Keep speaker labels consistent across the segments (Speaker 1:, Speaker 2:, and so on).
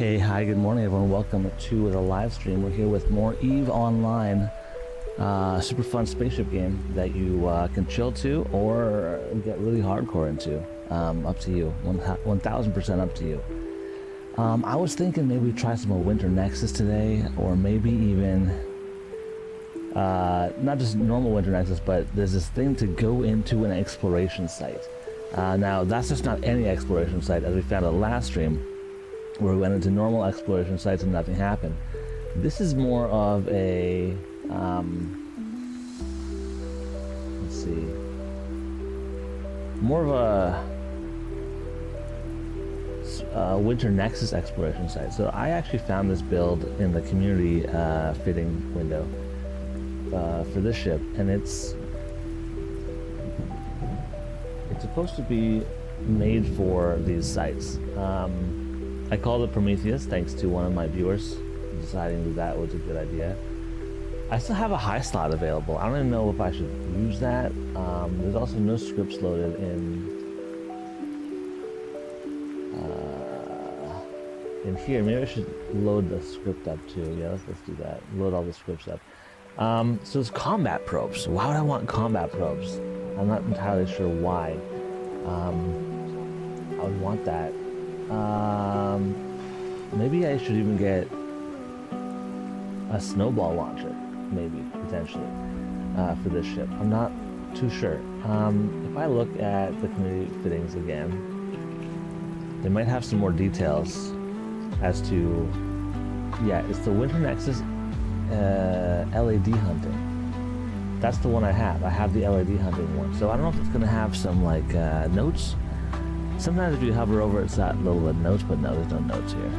Speaker 1: Hey, hi, good morning everyone. Welcome to the live stream. We're here with more EVE Online. Super fun spaceship game that you can chill to or get really hardcore into. Up to you. 1000% up to you. I was thinking maybe try some more Winter Nexus today, or maybe even not just normal Winter Nexus, but there's this thing to go into an exploration site. Now that's just not any exploration site, as we found on the last stream, where we went into normal exploration sites and nothing happened. This is more of a let's see, more of a Winter Nexus exploration site. So I actually found this build in the community fitting window for this ship, and it's supposed to be made for these sites. I called it Prometheus thanks to one of my viewers deciding that was a good idea. I still have a high slot available. I don't even know if I should use that. There's also no scripts loaded in here. Maybe I should load the script up too. Yeah, let's do that. Load all the scripts up. So it's combat probes. Why would I want combat probes? I'm not entirely sure why. I would want that. Maybe I should even get a snowball launcher, maybe, potentially, for this ship. I'm not too sure. If I look at the community fittings again, they might have some more details as to, yeah, it's the Winter Nexus LAD hunting. That's the one I have. I have the LAD hunting one. So I don't know if it's going to have some, like, notes. Sometimes if you hover over, it's that little notes, but no, there's no notes here.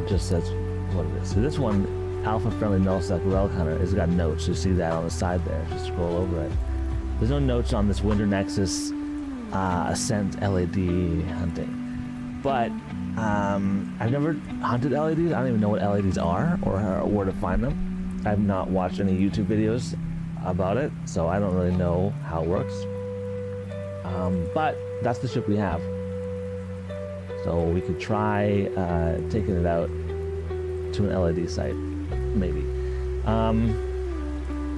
Speaker 1: It just says what it is. So this one, Alpha Friendly Nullsec Relic Hunter, has got notes. You see that on the side there. Just scroll over it. There's no notes on this Winter Nexus Ascent LAD hunting. But I've never hunted LADs. I don't even know what LADs are or where to find them. I've not watched any YouTube videos about it, so I don't really know how it works. But that's the ship we have. So we could try taking it out to an LAD site, maybe.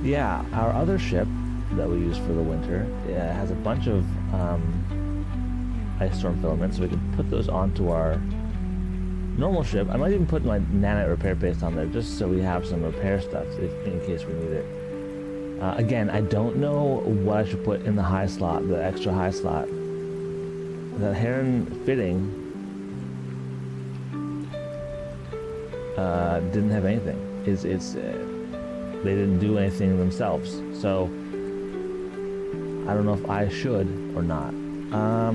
Speaker 1: Yeah, our other ship that we use for the winter has a bunch of ice storm filaments, so we can put those onto our normal ship. I might even put my nanite repair paste on there just so we have some repair stuff in case we need it. Again, I don't know what I should put in the high slot, the extra high slot. The Heron fitting didn't have anything. They didn't do anything themselves. So I don't know if I should or not. I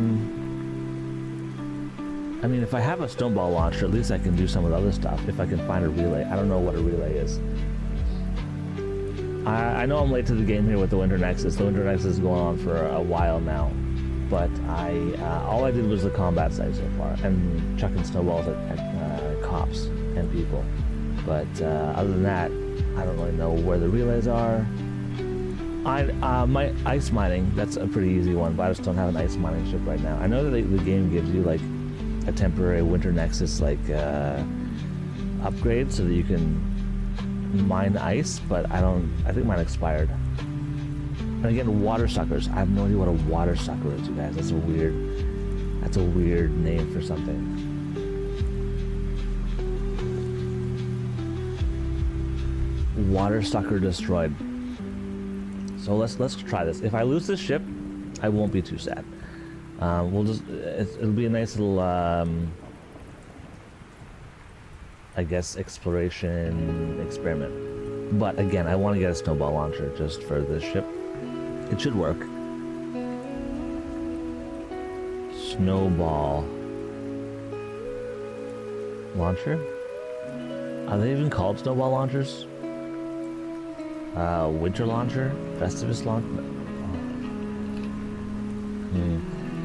Speaker 1: mean, if I have a stoneball launcher, at least I can do some of the other stuff. If I can find a relay. I don't know what a relay is. I know I'm late to the game here with the Winter Nexus. The Winter Nexus is going on for a while now, but all I did was the combat site so far, and chucking snowballs at cops and people. But other than that, I don't really know where the relays are. My ice mining, that's a pretty easy one, but I just don't have an ice mining ship right now. I know that the game gives you like a temporary Winter Nexus like upgrade so that you can mine ice, but I think mine expired. And again, water suckers. I have no idea what a water sucker is, you guys. That's a weird name for something. Water sucker destroyed. So let's try this. If I lose this ship, I won't be too sad. It'll be a nice little I guess exploration experiment. But again, I want to get a snowball launcher just for this ship. It should work. Snowball launcher? Are they even called snowball launchers? Winter launcher? Festivus launcher?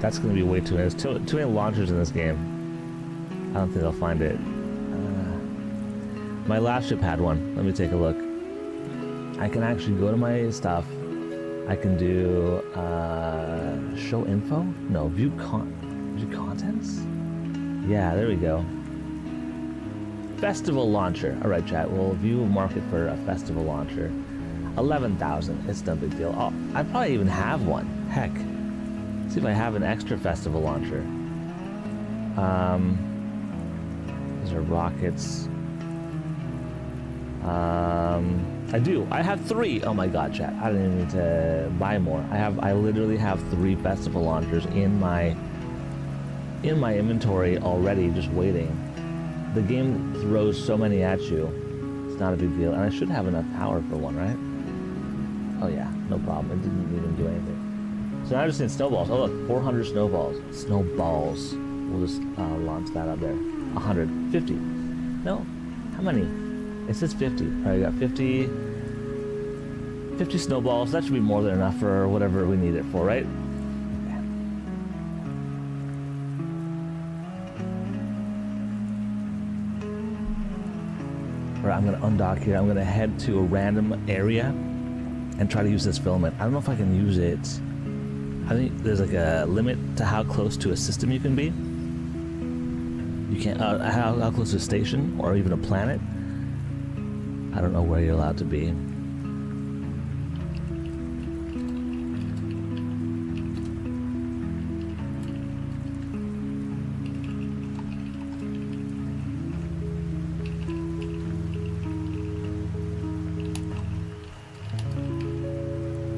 Speaker 1: That's going to be way too many. There's too many launchers in this game. I don't think I'll find it. My last ship had one. Let me take a look. I can actually go to my stuff. I can do show info? No, view contents? Yeah, there we go. festival launcher. All right, chat. We'll view a market for a festival launcher. 11,000. It's no big deal. Oh, I probably even have one. Heck. See if I have an extra festival launcher. These are rockets. I do. I have 3. Oh my god, chat. I didn't even need to buy more. I literally have 3 festival launchers in my inventory already, just waiting. The game throws so many at you. It's not a big deal. And I should have enough power for one, right? Oh yeah, no problem. It didn't even do anything. So now I just need snowballs. Oh look, 400 snowballs. Snowballs. We'll just launch that up there. 150. No? How many? It says 50. Alright, got 50 snowballs. That should be more than enough for whatever we need it for, right? Okay. Alright, I'm gonna undock here. I'm gonna head to a random area and try to use this filament. I don't know if I can use it. I think there's like a limit to how close to a system you can be. You can't, how close to a station or even a planet. I don't know where you're allowed to be.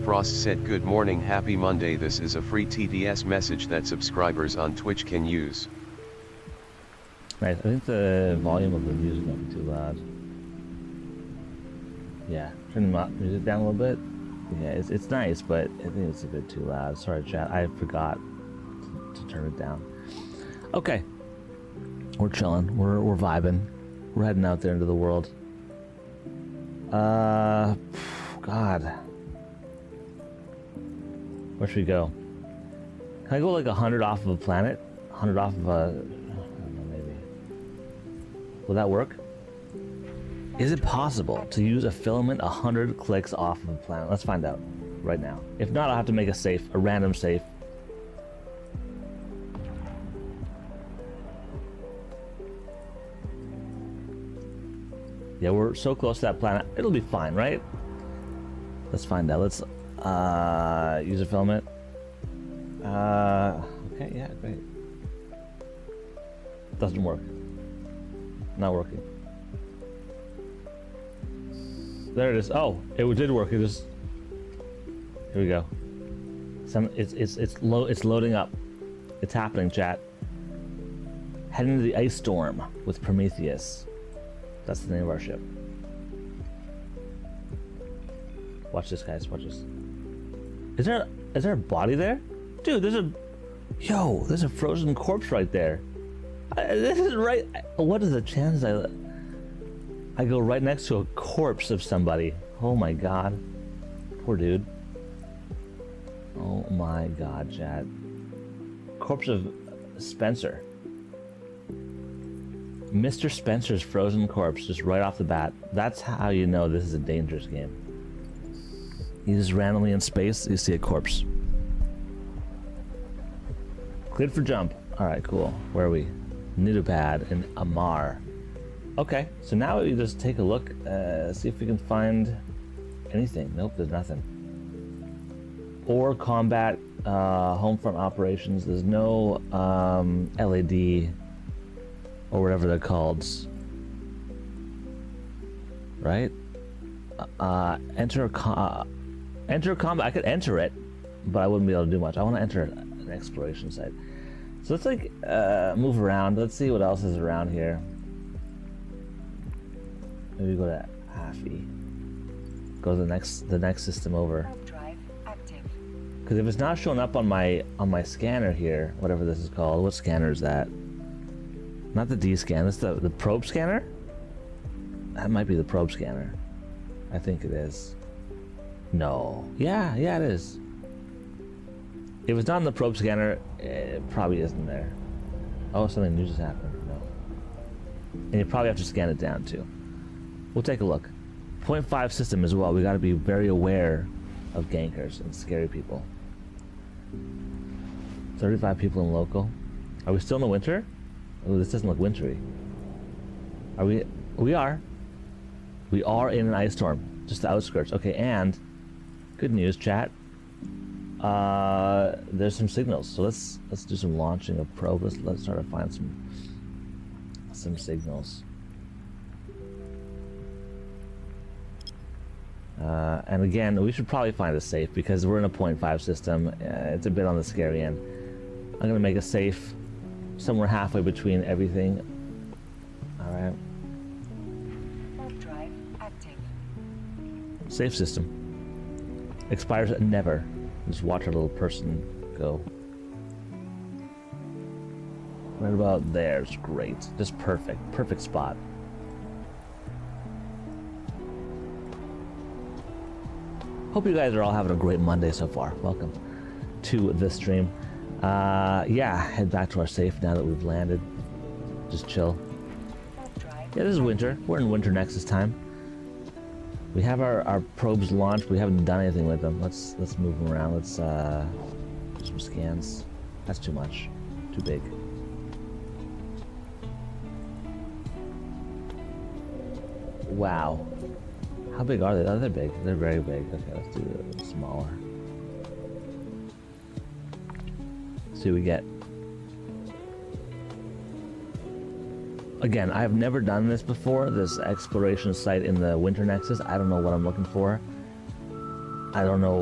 Speaker 2: Frost said good morning, happy Monday. This is a free TDS message that subscribers on Twitch can use.
Speaker 1: Right, I think the volume of the music might be too loud. Yeah, turn the music down a little bit. Yeah, it's nice, but I think it's a bit too loud. Sorry, chat, I forgot to turn it down. Okay, we're chilling, we're vibing. We're heading out there into the world. God. Where should we go? Can I go like 100 off of a planet? 100 off of a... I don't know, maybe. Will that work? Is it possible to use a filament 100 clicks off of a planet? Let's find out right now. If not, I'll have to make a safe, a random safe. Yeah, we're so close to that planet. It'll be fine, right? Let's find out. Let's use a filament. Okay, yeah, great. Doesn't work. Not working. There it is. Oh, it did work. It just... Here we go. It's loading up. It's happening, chat. Heading to the ice storm with Prometheus. That's the name of our ship. Watch this, guys. Watch this. Is there a body there? Dude, there's a frozen corpse right there. This is right. What is the chance I go right next to a corpse of somebody? Oh my god. Poor dude. Oh my god, Chad. Corpse of Spencer. Mr. Spencer's frozen corpse, just right off the bat. That's how you know this is a dangerous game. You just randomly in space, you see a corpse. Cleared for jump. Alright, cool. Where are we? Nidupad and Amar. Okay, so now we just take a look, see if we can find anything. Nope, there's nothing. Or combat, home front operations. There's no LAD or whatever they're called. Right? Enter combat. I could enter it, but I wouldn't be able to do much. I want to enter an exploration site. So let's like move around. Let's see what else is around here. Maybe go to Haffy. Go to the next system over. Because if it's not showing up on my scanner here, whatever this is called, what scanner is that? Not the D scan. That's the probe scanner. That might be the probe scanner. I think it is. No. Yeah, it is. If it's not in the probe scanner, it probably isn't there. Oh, something new just happened. No. And you probably have to scan it down too. We'll take a look. 0.5 system as well. We got to be very aware of gankers and scary people. 35 people in local. Are we still in the winter? Oh, this doesn't look wintry. Are we? We are. We are in an ice storm. Just the outskirts. Okay, and good news, chat. There's some signals. So let's do some launching of probe. Let's try to find some signals. And again, we should probably find a safe because we're in a 0.5 system. It's a bit on the scary end. I'm gonna make a safe somewhere halfway between everything. All right.
Speaker 3: Warp drive active.
Speaker 1: Safe system. Expires never. Just watch our little person go. Right about there is great. Just perfect. Perfect spot. Hope you guys are all having a great Monday so far. Welcome to the stream. Yeah, head back to our safe now that we've landed. Just chill. Yeah, this is winter. We're in Winter Nexus time. We have our probes launched. We haven't done anything with them. Let's move them around. Let's do some scans. That's too much. Too big. Wow. How big are they? Oh, they're big. They're very big. Okay, let's do it smaller. See what we get. Again, I've never done this before, this exploration site in the Winter Nexus. I don't know what I'm looking for. I don't know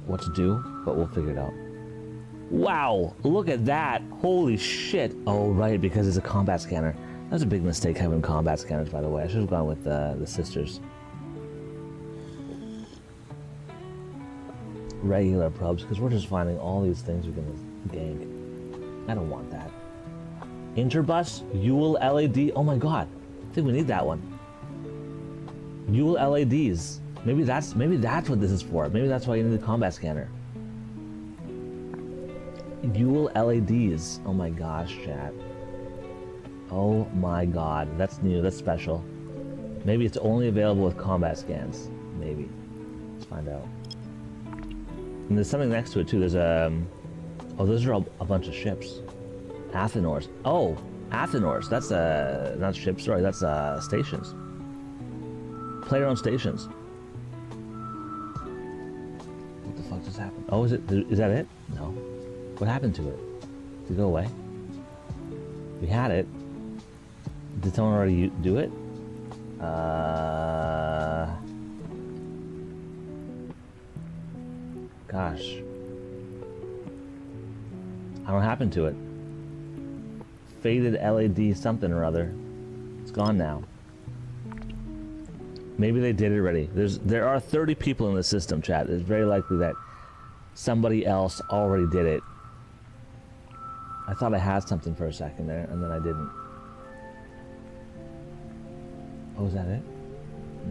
Speaker 1: what to do, but we'll figure it out. Wow, look at that. Holy shit. Oh, right, because it's a combat scanner. That was a big mistake having combat scanners, by the way. I should have gone with the sisters. Regular probes, because we're just finding all these things we can gank. I don't want that. Interbus, Yule LED. Oh my god, I think we need that one. Yule LEDs. Maybe that's what this is for. Maybe that's why you need the combat scanner. Yule LEDs. Oh my gosh, chat. Oh my god, that's new. That's special. Maybe it's only available with combat scans. Maybe. Let's find out. And there's something next to it too. There's oh, those are a bunch of ships. Athenors. Oh, Athenors. That's not ships. Sorry, that's stations. Player-owned stations. What the fuck just happened? Oh, is that it? No. What happened to it? Did it go away? We had it. Did someone already do it? Gosh. I don't know what happened to it. Faded LED something or other. It's gone now. Maybe they did it already. There are 30 people in the system, chat. It's very likely that somebody else already did it. I thought I had something for a second there, and then I didn't. Oh, is that it?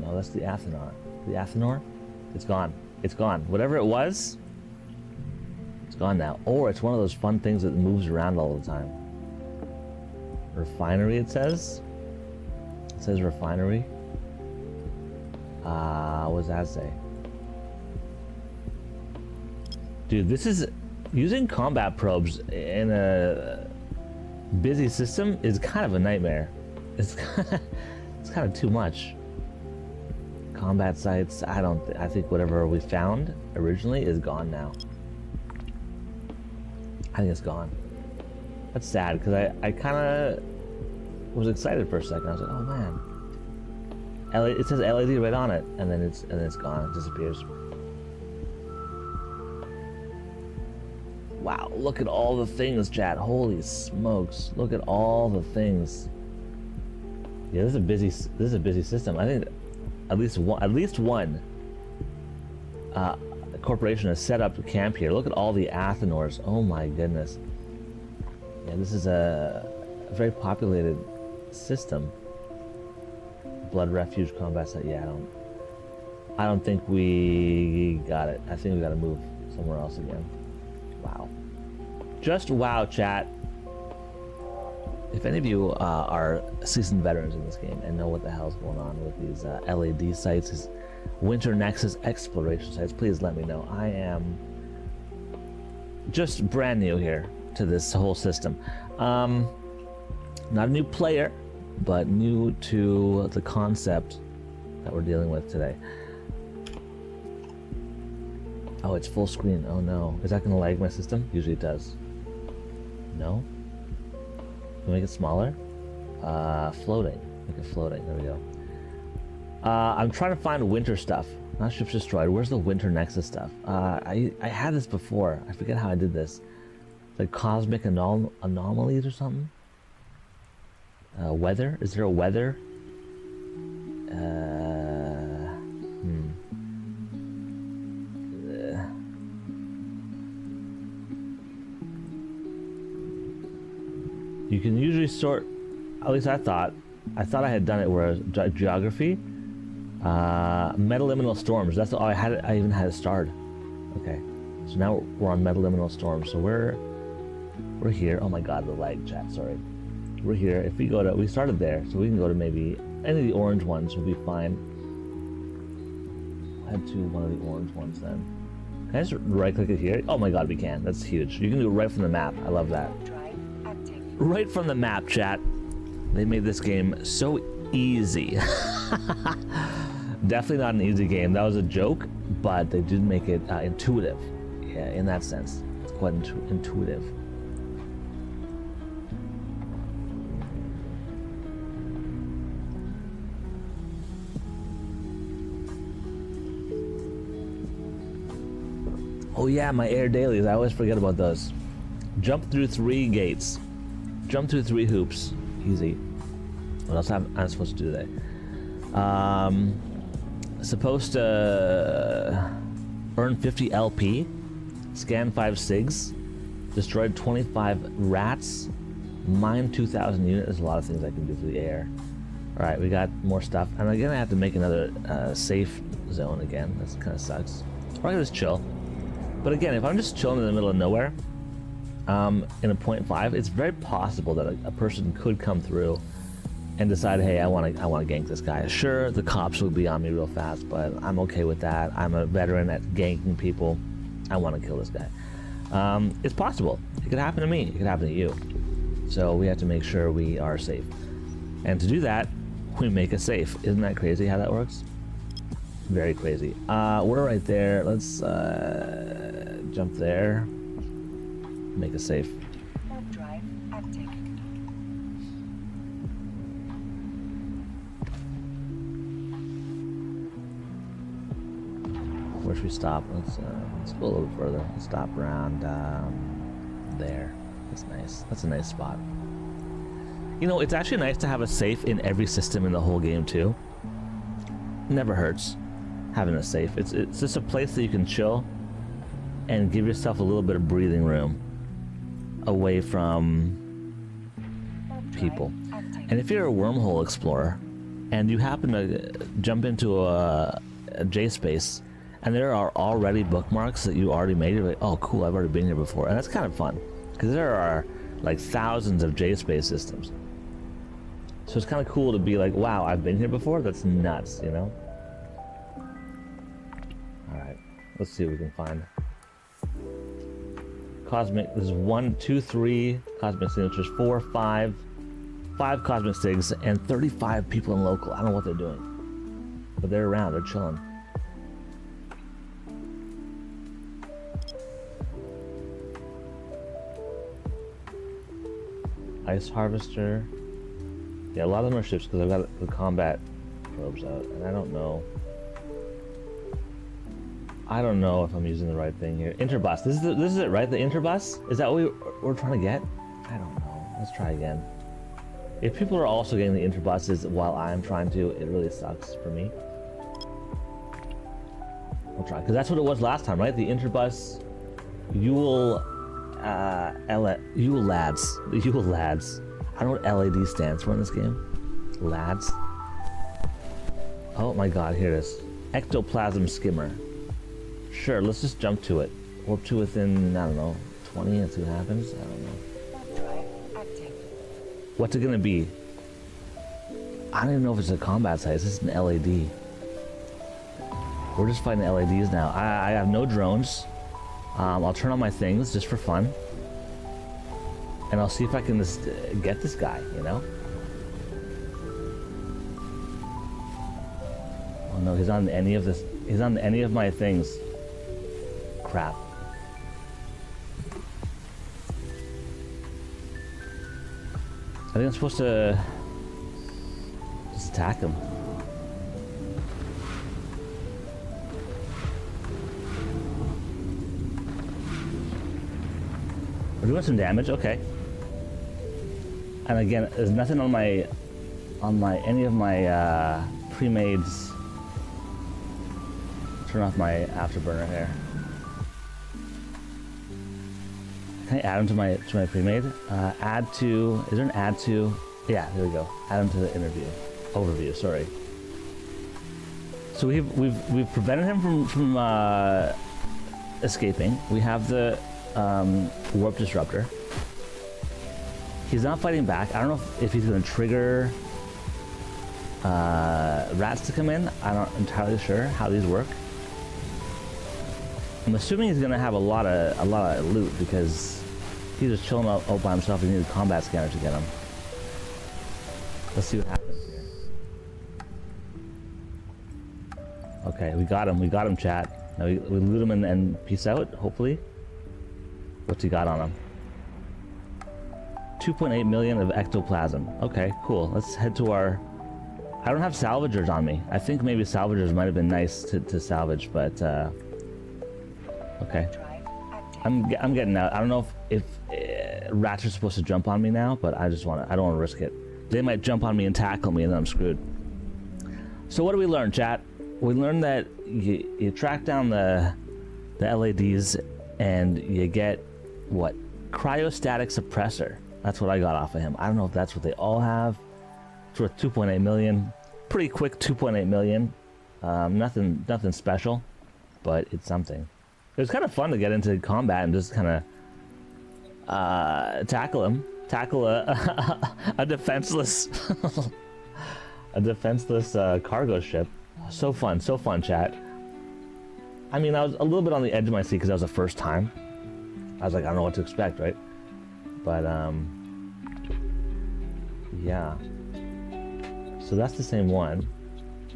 Speaker 1: No, that's the Athenor. The Athenor? It's gone. It's gone. Whatever it was, it's gone now. Or it's one of those fun things that moves around all the time. Refinery, it says. It says refinery. What does that say? Dude, this is... Using combat probes in a busy system is kind of a nightmare. It's kind of too much. Combat sites, I think whatever we found originally is gone now. I think it's gone. That's sad, because I kind of was excited for a second. I was like, oh man. It says LED right on it, and then it's gone, it disappears. Wow, look at all the things, chat. Holy smokes. Look at all the things. Yeah, this is a busy system. I think at least one corporation has set up camp here. Look at all the Athenors. Oh my goodness. Yeah, this is a very populated system. Blood refuge combat site. Yeah, I don't think we got it. I think we gotta move somewhere else again. Wow. Just wow, chat. If any of you are seasoned veterans in this game and know what the hell's going on with these LED sites, these Winter Nexus exploration sites, please let me know. I am just brand new here to this whole system. Not a new player, but new to the concept that we're dealing with today. Oh, it's full screen. Oh no. Is that gonna lag my system? Usually it does. No? Can we make it smaller? Floating. Make it floating. There we go. I'm trying to find winter stuff. Not ships destroyed. Where's the Winter Nexus stuff? I had this before. I forget how I did this. Like cosmic anomalies or something? Weather? Is there a weather? You can usually sort, at least I thought I had done it where it was geography, metaliminal storms. That's all I had. I even had it starred. Okay, so now we're on metaliminal storms. So we're here. Oh my God, the lag chat. Sorry, we're here. If we go to, we started there, so we can go to maybe any of the orange ones. Will be fine. Head to one of the orange ones then. Can I just right click it here? Oh my God, we can. That's huge. You can do it right from the map. I love that. Right from the map, chat. They made this game so easy. Definitely not an easy game. That was a joke, but they did make it intuitive. Yeah, in that sense, it's quite intuitive. Oh yeah, my air dailies. I always forget about those. Jump through 3 gates. Jump through 3 hoops. Easy. What else am I supposed to do today? Supposed to earn 50 LP, scan 5 SIGs, destroyed 25 rats, mine 2,000 units. There's a lot of things I can do for the air. Alright, we got more stuff. And again, I have to make another safe zone again. That kind of sucks. Or I can just chill. But again, if I'm just chilling in the middle of nowhere, in a 0.5, it's very possible that a person could come through and decide, hey, I want to gank this guy. Sure, the cops will be on me real fast, but I'm okay with that. I'm a veteran at ganking people. I want to kill this guy. It's possible. It could happen to me. It could happen to you. So we have to make sure we are safe. And to do that, we make a safe. Isn't that crazy how that works? Very crazy. We're right there. Let's jump there. Make a safe.
Speaker 3: Warp drive active.
Speaker 1: Where should we stop? Let's go a little further. Let's stop around there. That's nice. That's a nice spot. You know, it's actually nice to have a safe in every system in the whole game too. Never hurts having a safe. It's just a place that you can chill and give yourself a little bit of breathing room away from people. And if you're a wormhole explorer and you happen to jump into a J space and there are already bookmarks that you already made, you're like, oh cool, I've already been here before. And that's kind of fun because there are like thousands of J space systems. So it's kind of cool to be like, wow, I've been here before? That's nuts, you know? Alright, let's see what we can find. Cosmic, this is 1, 2, 3 cosmic signatures, 4, 5 cosmic sigs, and 35 people in local. I don't know what they're doing, but they're around, they're chilling. Ice harvester. Yeah, a lot of them are ships because I've got the combat probes out, and I don't know if I'm using the right thing here. Interbus. This is it, right? The interbus? Is that what we're trying to get? I don't know. Let's try again. If people are also getting the interbuses while I'm trying to, it really sucks for me. We'll try, because that's what it was last time, right? The interbus, Yule lads. The Yule lads. I don't know what LAD stands for in this game. Lads. Oh my god, here it is. Ectoplasm skimmer. Sure, let's just jump to it. Warp to within, I don't know, 20 and see what happens. I don't know.
Speaker 3: Warp drive active.
Speaker 1: What's it gonna be? I don't even know if it's a combat site. This is an LAD. We're just fighting LADs now. I have no drones. I'll turn on my things just for fun. And I'll see if I can just get this guy, you know? No, he's on any of this. He's on any of my things. Crap. I think I'm supposed to just attack him. We're doing some damage, okay. And again, there's nothing on my any of my pre-mades. Turn off my afterburner here. Can I add them to my pre-made? Add to. Is there an add to? Yeah, there we go. Add them to the overview. Sorry. So we've prevented him from escaping. We have the warp disruptor. He's not fighting back. I don't know if he's going to trigger rats to come in. I'm not entirely sure how these work. I'm assuming he's going to have a lot of loot because he's just chilling out by himself. He needs a combat scanner to get him. Let's see what happens here. Okay, we got him, chat. Now we loot him and peace out, hopefully. What's he got on him? 2.8 million of ectoplasm. Okay, cool. Let's head to our... I don't have salvagers on me. I think maybe salvagers might have been nice to salvage, but okay. I'm getting out. I don't know if rats are supposed to jump on me now, but I don't want to risk it. They might jump on me and tackle me, and then I'm screwed. So what do we learn, chat? We learned that you track down the LADs, and you get what? Cryostatic suppressor. That's what I got off of him. I don't know if that's what they all have. It's worth 2.8 million. Pretty quick 2.8 million. Nothing special, but it's something. It was kind of fun to get into combat and just kind of tackle him. Tackle a defenseless cargo ship. So fun, chat. I mean, I was a little bit on the edge of my seat because that was the first time. I was like, I don't know what to expect, right? But yeah. So that's the same one.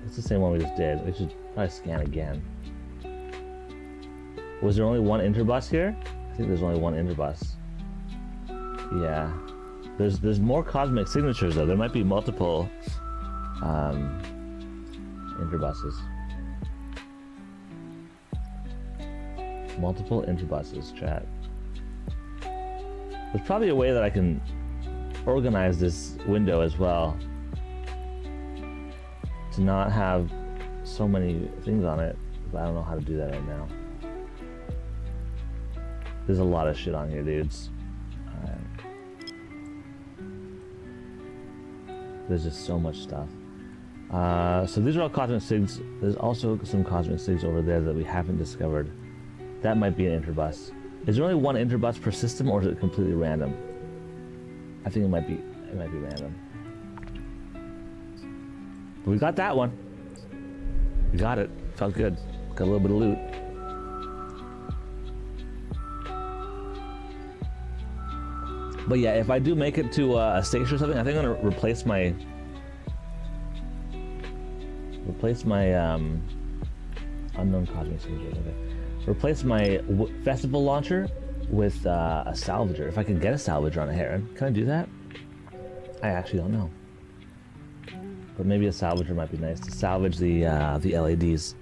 Speaker 1: That's the same one we just did. We should probably scan again. Was there only one interbus here? I think there's only one interbus. Yeah. There's more cosmic signatures though. There might be multiple interbuses. Multiple interbuses, chat. There's probably a way that I can organize this window as well to not have so many things on it, but I don't know how to do that right now. There's a lot of shit on here, dudes. There's just so much stuff. So these are all cosmic sigs. There's also some cosmic sigs over there that we haven't discovered. That might be an interbus. Is there only one interbus per system, or is it completely random? I think it might be random. But we got that one. We got it. Felt good. Got a little bit of loot. But yeah, if I do make it to a station or something, I think I'm gonna replace my unknown cosmic signature. Okay. Replace my festival launcher with a salvager. If I can get a salvager on a Heron, can I do that? I actually don't know. But maybe a salvager might be nice to salvage the LADs.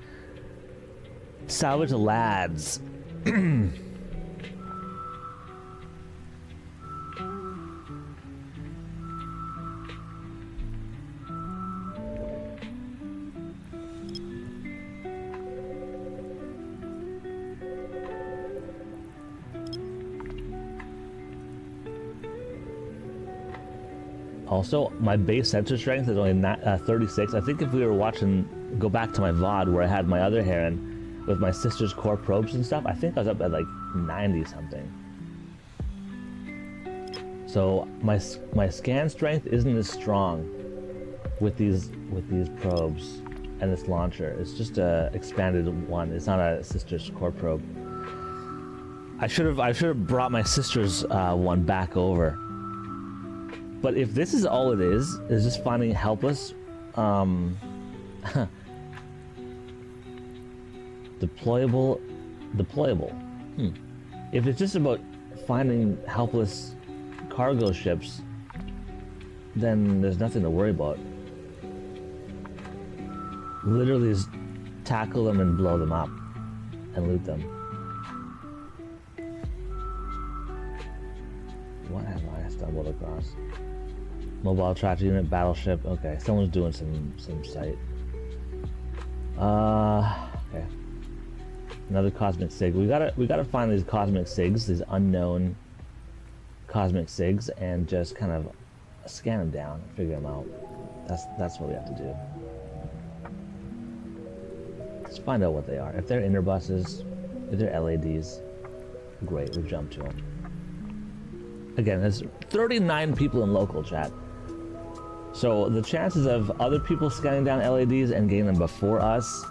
Speaker 1: Salvage the lads. Also, my base sensor strength is only 36. I think if we were watching, go back to my VOD where I had my other Heron with my sister's core probes and stuff, I think I was up at like 90 something. So my scan strength isn't as strong with these probes and this launcher. It's just a expanded one. It's not a sister's core probe. I should have brought my sister's one back over. But if this is all it is just finding helpless Deployable. If it's just about finding helpless cargo ships, then there's nothing to worry about. Literally just tackle them and blow them up and loot them. What have I stumbled across? Mobile tractor unit, battleship. Okay, someone's doing some site. Okay. Another cosmic sig. We gotta find these cosmic sigs, these unknown cosmic sigs, and just kind of scan them down, and figure them out. That's what we have to do. Let's find out what they are. If they're interbuses, if they're LADs, great. We'll jump to them. Again, there's 39 people in local chat. So the chances of other people scanning down LADs and getting them before us,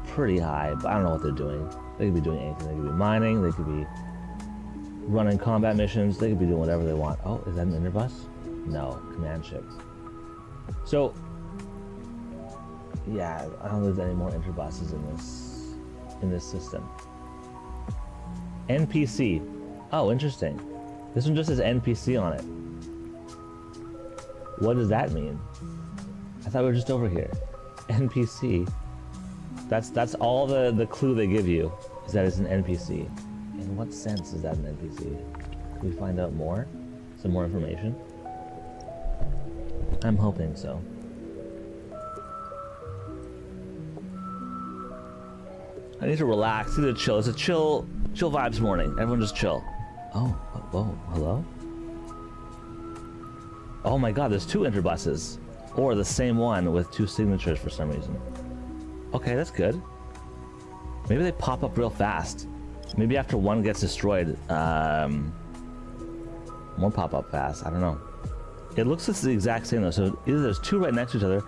Speaker 1: pretty high, but I don't know what they're doing. They could be doing anything. They could be mining, they could be running combat missions, they could be doing whatever they want. Oh, is that an interbus? No, command ship. So, yeah, I don't think there's any more interbuses in this system. NPC. Oh, interesting. This one just says NPC on it. What does that mean? I thought we were just over here. NPC. That's all the clue they give you, is that it's an NPC. In what sense is that an NPC? Can we find out more? Some more information? I'm hoping so. I need to relax, need to chill. It's a chill vibes morning. Everyone just chill. Oh, whoa, hello? Oh my god, there's 2 interbuses. Or the same one with 2 signatures for some reason. Okay, that's good. Maybe they pop up real fast. Maybe after one gets destroyed, more pop up fast. I don't know. It looks like it's the exact same though. So either there's 2 right next to each other.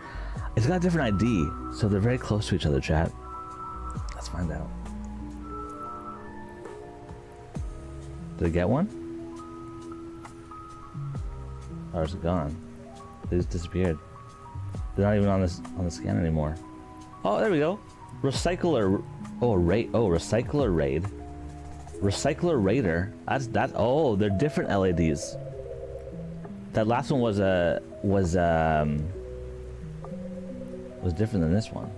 Speaker 1: It's got a different ID, so they're very close to each other, chat. Let's find out. Did I get one? Or is it gone? They just disappeared. They're not even on the scan anymore. Oh, there we go. Recycler. Oh, recycler raid. Recycler raider. That's. Oh, they're different LADs. That last one was different than this one.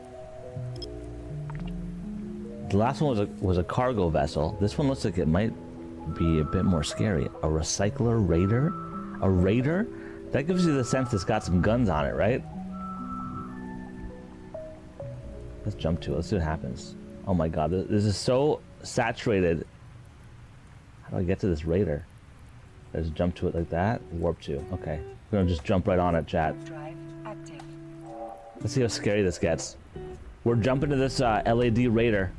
Speaker 1: The last one was a cargo vessel. This one looks like it might be a bit more scary. A recycler raider? A raider? That gives you the sense it's got some guns on it, right? Let's jump to it. Let's see what happens. Oh my god, this is so saturated. How do I get to this raider? I just jump to it like that? Warp to. Okay. We're gonna just jump right on it, chat.
Speaker 3: Drive active.
Speaker 1: Let's see how scary this gets. We're jumping to this LAD raider.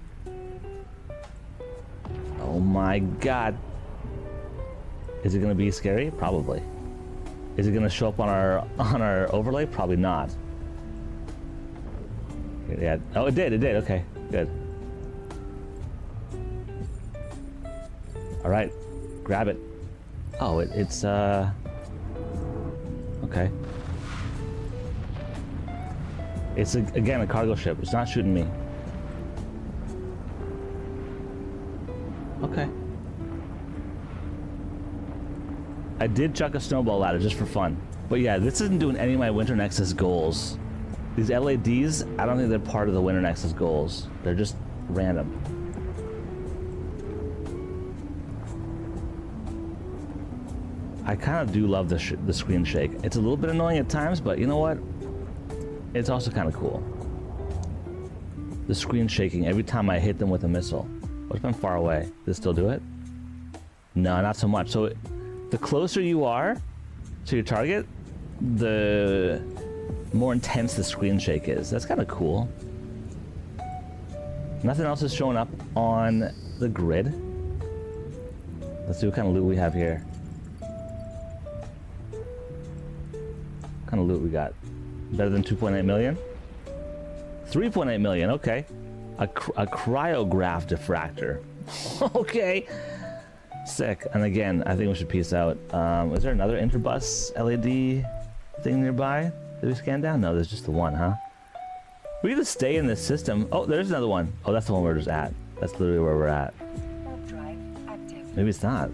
Speaker 1: Oh my god. Is it gonna be scary? Probably. Is it gonna show up on our overlay? Probably not. Yeah. Oh, it did. Okay, good. All right, grab it. Oh, it's okay. It's again a cargo ship. It's not shooting me. Okay. I did chuck a snowball ladder just for fun. But yeah, this isn't doing any of my Winter Nexus goals. These LADs, I don't think they're part of the Winter Nexus goals. They're just random. I kind of do love the screen shake. It's a little bit annoying at times, but you know what? It's also kind of cool. The screen shaking every time I hit them with a missile. What if I'm far away? Does it still do it? No, not so much. So the closer you are to your target, the more intense the screen shake is. That's kind of cool. Nothing else is showing up on the grid. Let's see what kind of loot we have here. What kind of loot we got? Better than 2.8 million? 3.8 million, okay. A cryograph diffractor. Okay. Sick. And again, I think we should peace out. Is there another interbus LED thing nearby? Did we scan down? No, there's just the one, huh? We can just stay in this system. Oh, there's another one. Oh, that's the one we're just at. That's literally where we're at.
Speaker 3: Warp drive active.
Speaker 1: Maybe it's not.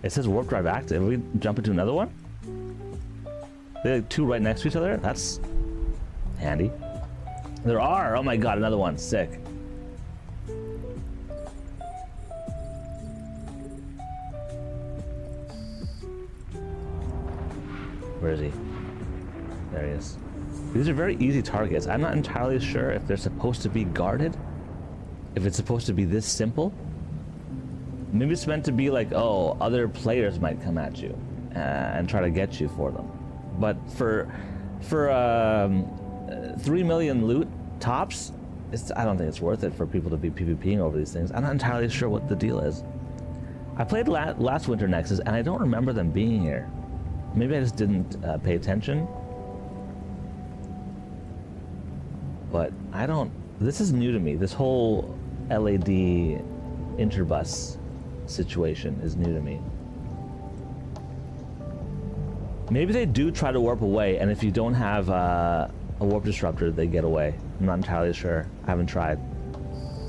Speaker 1: It says warp drive active. We jump into another one? They're like two right next to each other? That's handy. There are! Oh my god, another one. Sick. Where is he? There he is. These are very easy targets. I'm not entirely sure if they're supposed to be guarded. If it's supposed to be this simple. Maybe it's meant to be like, oh, other players might come at you and try to get you for them. But for 3 million loot tops, I don't think it's worth it for people to be PvPing over these things. I'm not entirely sure what the deal is. I played last Winter Nexus and I don't remember them being here. Maybe I just didn't pay attention. But I don't... This is new to me. This whole LAD interbus situation is new to me. Maybe they do try to warp away, and if you don't have a warp disruptor, they get away. I'm not entirely sure. I haven't tried.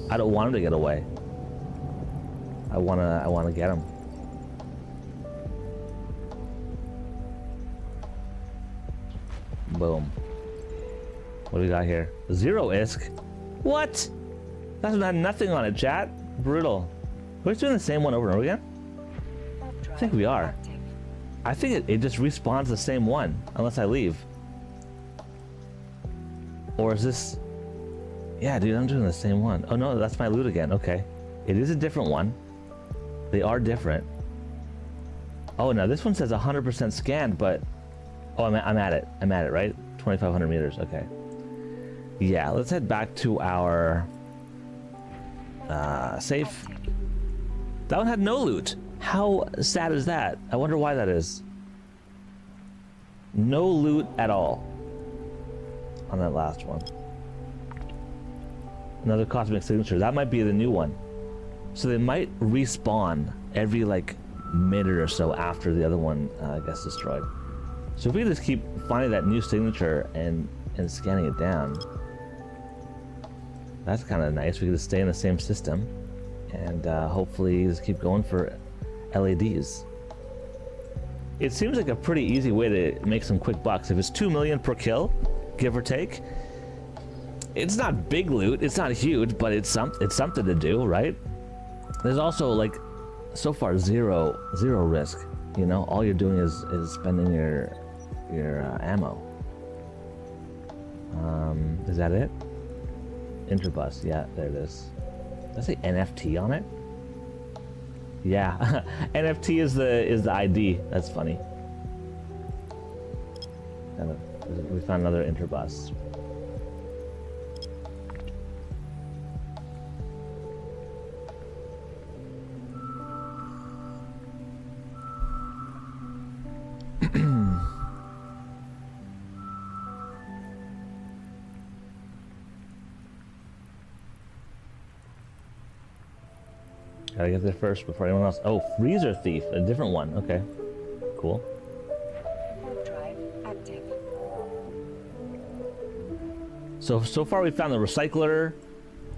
Speaker 1: I don't want them to get away. I wanna get them. Boom. What do we got here? 0 ISK? What? That's not nothing on it, chat. Brutal. We're just doing the same one over and over again?
Speaker 3: Warp drive
Speaker 1: I think we are.
Speaker 3: active.
Speaker 1: I think it just respawns the same one, unless I leave. Or is this... Yeah, dude, I'm doing the same one. Oh no, that's my loot again. Okay. It is a different one. They are different. Oh, now this one says 100% scanned, but... Oh, I'm at it. I'm at it, right? 2,500 meters. Okay. Yeah, let's head back to our... safe. That one had no loot. How sad is that? I wonder why that is. No loot at all on that last one. Another cosmic signature. That might be the new one. So they might respawn every like minute or so after the other one gets destroyed. So if we just keep finding that new signature and scanning it down, that's kind of nice. We can just stay in the same system and hopefully just keep going for LEDs. It seems like a pretty easy way to make some quick bucks. If it's 2 million per kill, give or take, it's not big loot, it's not huge, but it's something to do, right? There's also like so far zero risk. You know, all you're doing is spending your ammo. Is that it? Interbus, yeah, there it is. Does it say NFT on it? Yeah, NFT is the ID. That's funny. And we found another interbus. Gotta get there first before anyone else. Oh, freezer thief, a different one. Okay, cool.
Speaker 3: Warp drive active.
Speaker 1: So far we found the recycler,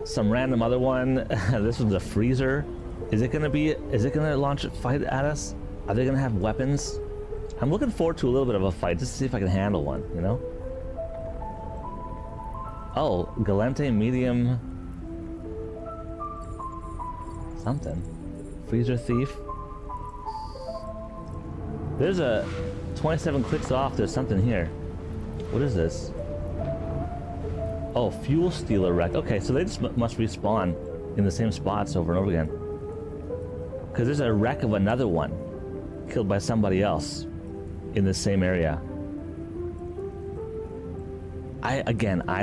Speaker 1: some random other one. This one's a freezer. Is it gonna launch a fight at us? Are they gonna have weapons? I'm looking forward to a little bit of a fight just to see if I can handle one, you know? Oh, Galente medium something. Freezer thief. There's a 27 clicks off. There's something here. What is this? Oh, fuel stealer wreck. Okay, so they just must respawn in the same spots over and over again. Because there's a wreck of another one killed by somebody else in the same area. I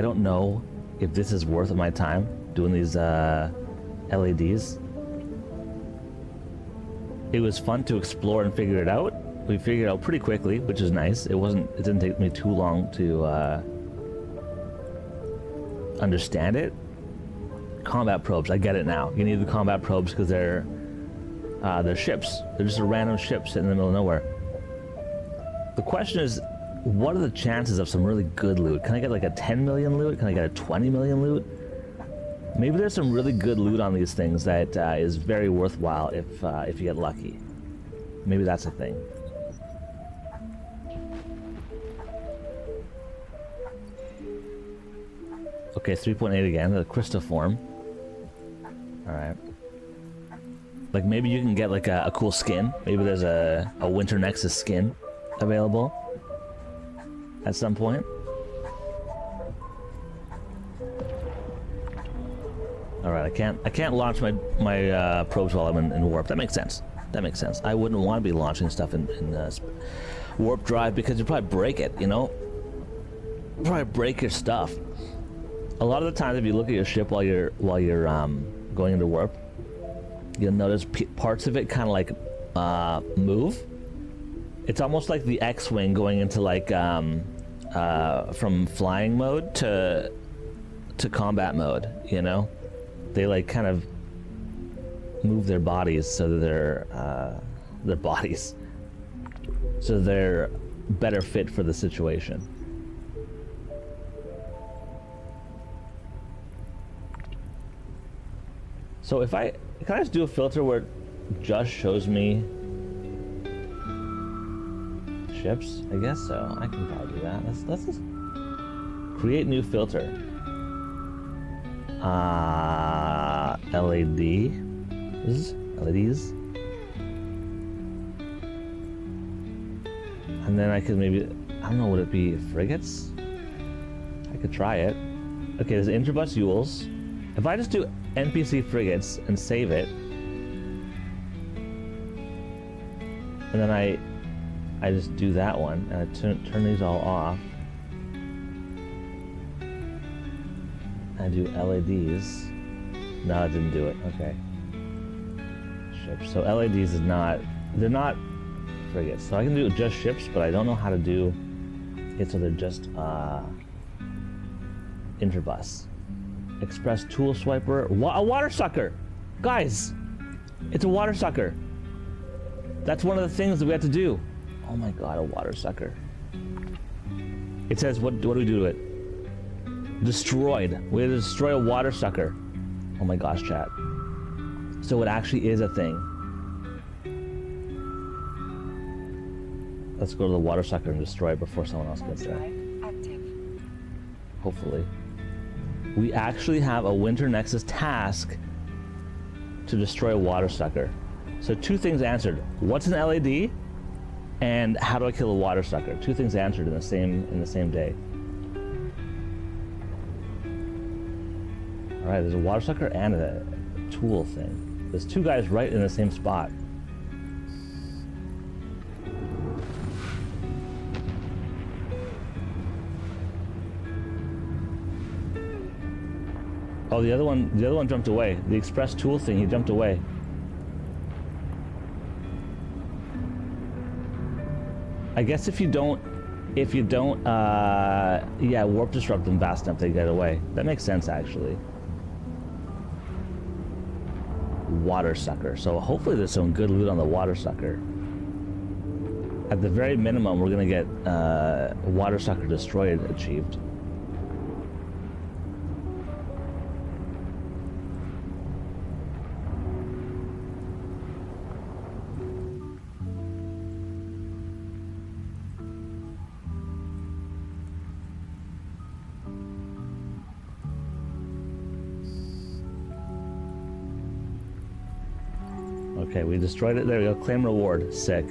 Speaker 1: don't know if this is worth my time doing these LEDs. It was fun to explore and figure it out. We figured it out pretty quickly, which is nice. It didn't take me too long to understand it. Combat probes, I get it now. You need the combat probes because they're ships. They're just a random ship sitting in the middle of nowhere. The question is, what are the chances of some really good loot? Can I get like a 10 million loot? Can I get a 20 million loot? Maybe there's some really good loot on these things that is very worthwhile if you get lucky. Maybe that's a thing. Okay, 3.8 again, the Christoform. Alright. Like maybe you can get like a cool skin. Maybe there's a Winter Nexus skin available at some point. Alright, I can't launch my probes while I'm in warp. That makes sense. That makes sense. I wouldn't want to be launching stuff in warp drive because you'd probably break it, you know? You'd probably break your stuff. A lot of the times if you look at your ship while you're going into warp, you'll notice parts of it kind of like move. It's almost like the X-Wing going into like from flying mode to combat mode, you know? They like kind of move their bodies so that they're better fit for the situation. So if can I just do a filter where it just shows me ships? I guess so. I can probably do that. Let's just create new filter. LEDs. And then I could maybe, I don't know, would it be frigates? I could try it. Okay, there's Interbus Yules. If I just do NPC frigates and save it, and then I just do that one and I turn these all off. I do LEDs. No, it didn't do it. Okay. Ships. So LEDs is not, they're not frigates. So I can do just ships, but I don't know how to do it so they're just Interbus. Express tool swiper. A water sucker! Guys! It's a water sucker. That's one of the things that we have to do. Oh my god, a water sucker. It says, what do we do to it? Destroyed. We have to destroy a water sucker. Oh my gosh, chat. So it actually is a thing. Let's go to the water sucker and destroy it before someone else gets there. Hopefully. We actually have a Winter Nexus task to destroy a water sucker. So 2 things answered. What's an LED? And how do I kill a water sucker? 2 things answered in the same day. Alright, there's a water sucker and a tool thing. There's 2 guys right in the same spot. Oh, the other one jumped away. The express tool thing, he jumped away. I guess if you don't, yeah, warp disrupt them fast enough, they get away. That makes sense, actually. Water sucker. So hopefully there's some good loot on the water sucker. At the very minimum, we're gonna get water sucker destroyed achieved. Okay, we destroyed it. There we go. Claim reward. Sick.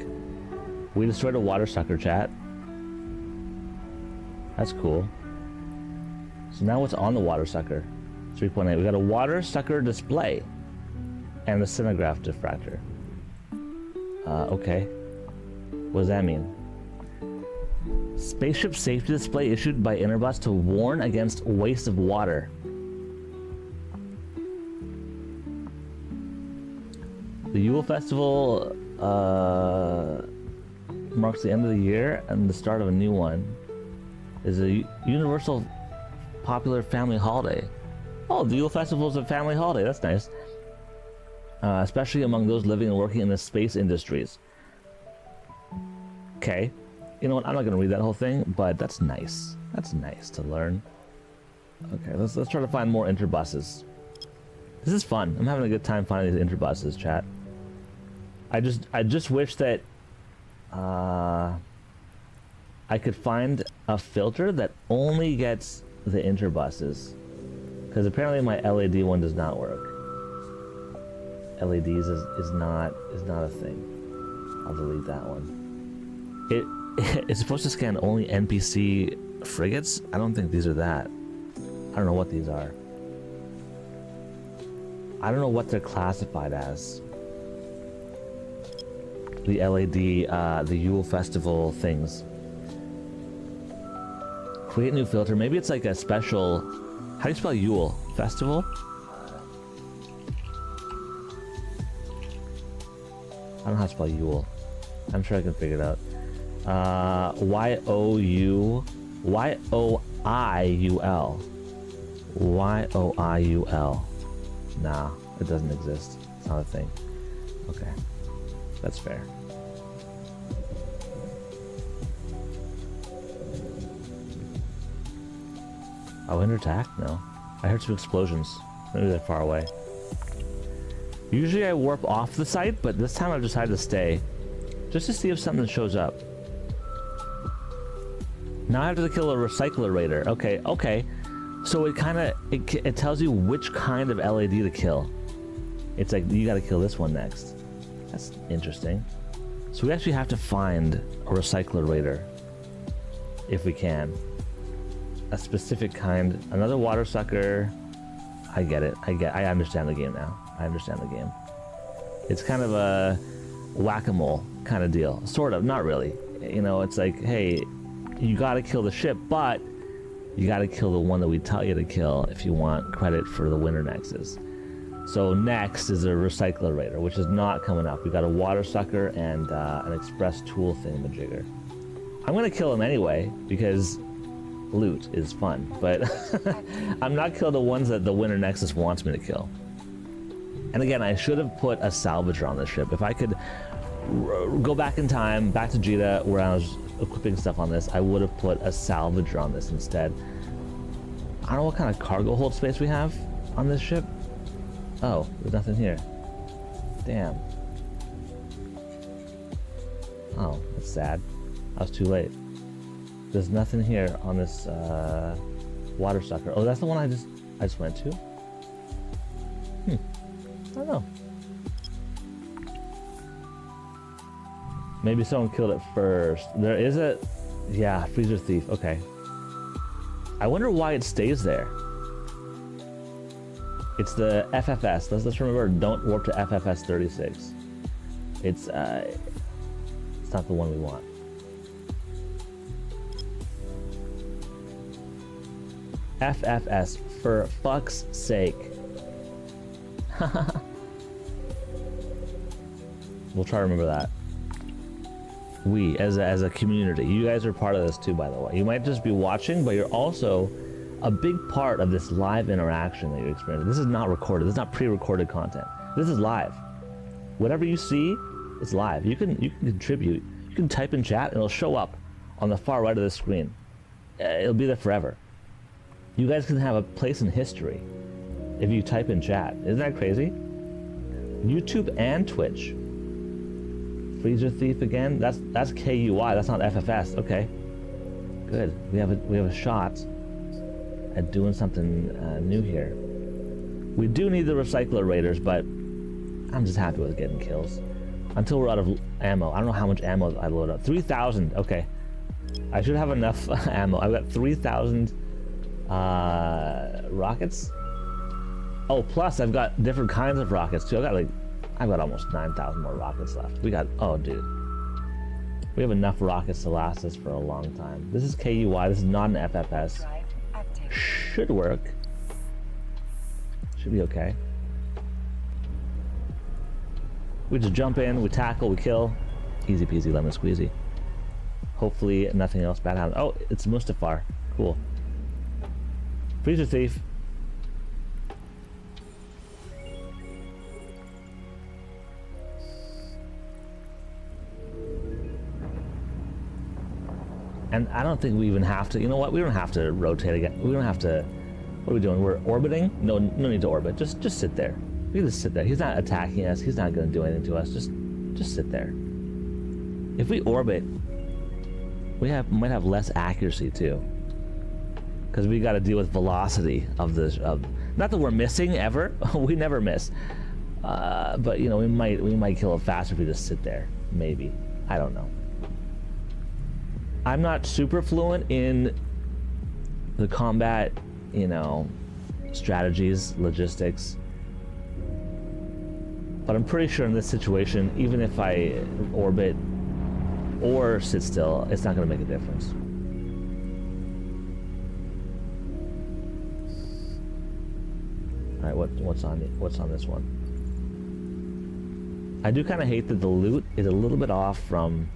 Speaker 1: We destroyed a water sucker, chat. That's cool. So now what's on the water sucker? 3.8. We got a water sucker display and the scintigraph diffractor. Okay. What does that mean? Spaceship safety display issued by Interbus to warn against waste of water. The Yule Festival marks the end of the year and the start of a new one. Is a universal popular family holiday. Oh, the Yule Festival is a family holiday. That's nice. Especially among those living and working in the space industries. Okay. You know what? I'm not gonna read that whole thing, but that's nice. That's nice to learn. Okay, let's try to find more interbuses. This is fun. I'm having a good time finding these interbuses, chat. I just wish that I could find a filter that only gets the interbuses, because apparently my LED one does not work. LEDs is not a thing. I'll delete that one. It's supposed to scan only NPC frigates? I don't think these are that. I don't know what these are. I don't know what they're classified as. The LED, the Yule Festival things. Create new filter. Maybe it's like a special... How do you spell Yule? Festival? I don't know how to spell Yule. I'm sure I can figure it out. Y-O-U... Y-O-I-U-L. Y-O-I-U-L. Nah, it doesn't exist. It's not a thing. Okay. That's fair. Oh, under attack? No. I heard some explosions. Maybe they're far away. Usually I warp off the site, but this time I've decided to stay. Just to see if something shows up. Now I have to kill a recycler raider. Okay, okay. So it kind of, it tells you which kind of LED to kill. It's like, you gotta kill this one next. That's interesting. So we actually have to find a recycler raider. If we can. A specific kind. Another water sucker. I get it. I understand the game now. I understand the game. It's kind of a whack-a-mole kind of deal. Sort of, not really. You know, it's like, hey, you gotta kill the ship, but you gotta kill the one that we tell you to kill if you want credit for the Winter Nexus. So next is a recycler raider, which is not coming up. We got a water sucker and an express tool thingamajigger. I'm gonna kill him anyway, because loot is fun, but I'm not killing the ones that the Winter Nexus wants me to kill. And again, I should have put a salvager on this ship. If I could go back in time, back to Jita, where I was equipping stuff on this, I would have put a salvager on this instead. I don't know what kind of cargo hold space we have on this ship. Oh, there's nothing here. Damn. Oh, that's sad. I was too late. There's nothing here on this water sucker. Oh, that's the one I just went to? I don't know. Maybe someone killed it first. There is a... Yeah, freezer thief. Okay. I wonder why it stays there. It's the FFS. Let's remember, don't warp to FFS 36. It's not the one we want. FFS, for fuck's sake. We'll try to remember that. We, as a community, you guys are part of this too, by the way. You might just be watching, but you're also a big part of this live interaction that you're experiencing. This is not recorded. This is not pre-recorded content. This is live. Whatever you see, it's live. You can contribute. You can type in chat, and it'll show up on the far right of the screen. It'll be there forever. You guys can have a place in history if you type in chat. Isn't that crazy? YouTube and Twitch. Freezer thief again. That's KUI. That's not FFS. Okay. Good. We have a shot at doing something new here. We do need the recycler raiders, but I'm just happy with getting kills until we're out of ammo. I don't know how much ammo I load up. 3,000. Okay. I should have enough ammo. I've got 3,000 rockets. Oh, plus I've got different kinds of rockets too. I've got almost 9,000 more rockets left. Oh dude. We have enough rockets to last us for a long time. This is KUI, this is not an FFS. Should work. Should be okay. We just jump in, we tackle, we kill. Easy peasy lemon squeezy. Hopefully nothing else bad happens. Oh, it's Mustafar. Cool. Freezer thief. And I don't think we even have to, you know what, we don't have to rotate again. We don't have to, what are we doing? We're orbiting? No need to orbit. Just sit there. We just sit there. He's not attacking us. He's not going to do anything to us. Just sit there. If we orbit, we might have less accuracy too. Because we got to deal with velocity of this, not that we're missing ever. We never miss. But you know, we might kill it faster if we just sit there. Maybe. I don't know. I'm not super fluent in the combat, you know, strategies, logistics. But I'm pretty sure in this situation, even if I orbit or sit still, it's not going to make a difference. All right, what's on this one? I do kind of hate that the loot is a little bit off from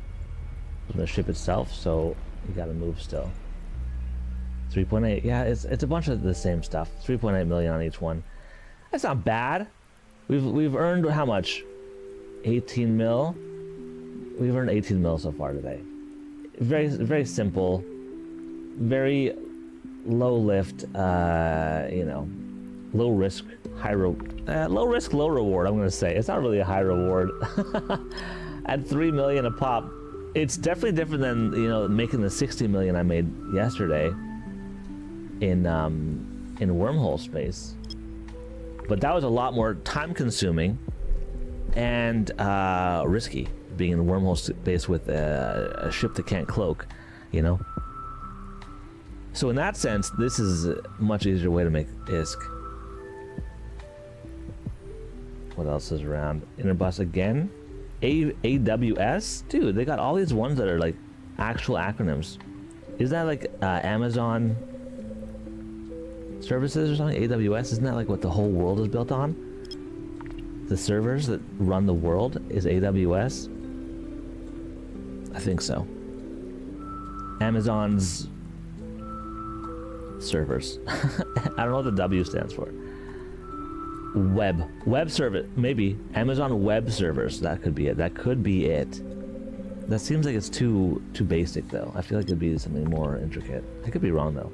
Speaker 1: the ship itself, so you got to move still. 3.8, yeah, it's a bunch of the same stuff. 3.8 million on each one. That's not bad. We've earned how much? 18 mil. We've earned 18 mil so far today. Very simple, very low lift. You know, low risk, low risk, low reward. I'm gonna say it's not really a high reward. At 3 million a pop, it's definitely different than, you know, making the 60 million I made yesterday in wormhole space. But that was a lot more time consuming and risky, being in wormhole space with a ship that can't cloak, you know. So in that sense, this is a much easier way to make ISK. What else is around? Interbus again. AWS? Dude, they got all these ones that are like actual acronyms. Is that like Amazon services or something? AWS? Isn't that like what the whole world is built on? The servers that run the world is AWS? I think so. Amazon's servers. I don't know what the W stands for. Web service, maybe Amazon web servers. That could be it. That could be it. That seems like it's too basic though. I feel like it'd be something more intricate. I could be wrong though.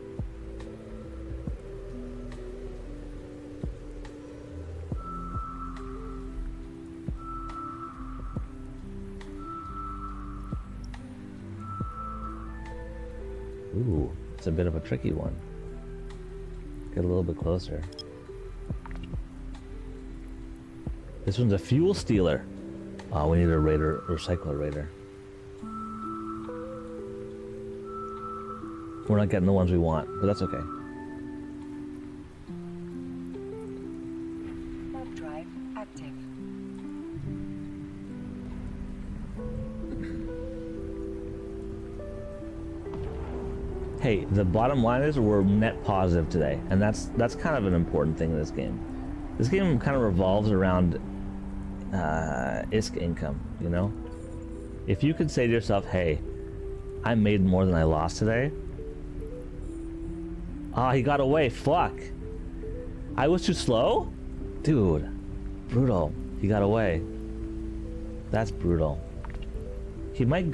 Speaker 1: Ooh, it's a bit of a tricky one. Get a little bit closer. This one's a fuel stealer. Oh, we need a raider, recycler raider. We're not getting the ones we want, but that's okay.
Speaker 3: Warp drive active.
Speaker 1: Hey, the bottom line is we're net positive today, and that's kind of an important thing in this game. This game kind of revolves around ISK income, you know? If you could say to yourself, hey, I made more than I lost today. Ah, he got away, fuck. I was too slow? Dude, brutal. He got away. That's brutal. He might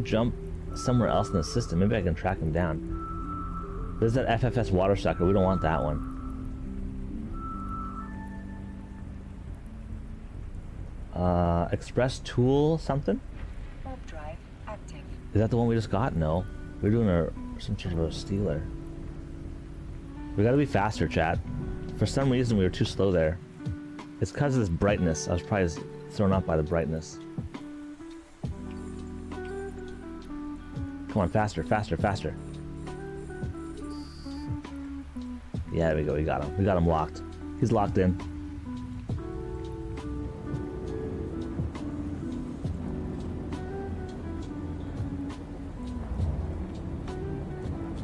Speaker 1: jump somewhere else in the system. Maybe I can track him down. There's that FFS water sucker. We don't want that one. Express tool something?
Speaker 3: Warp drive active.
Speaker 1: Is that the one we just got? No. We're doing some sort of a stealer. We gotta be faster, chat. For some reason we were too slow there. It's because of this brightness. I was probably thrown off by the brightness. Come on, faster, faster, faster. Yeah, there we go. We got him. We got him locked. He's locked in.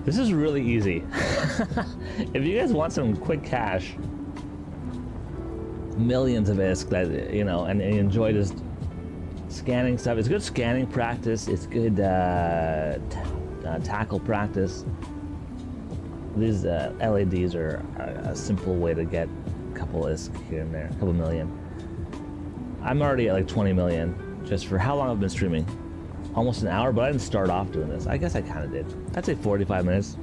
Speaker 1: This is really easy. If you guys want some quick cash, millions of ISK that, you know, and you enjoy just scanning stuff. It's good scanning practice. It's good tackle practice. These LADs are a simple way to get a couple ISK here and there, a couple million. I'm already at like 20 million just for how long I've been streaming. almost an hour, but I didn't start off doing this. I guess I kind of did. I'd say 45 minutes,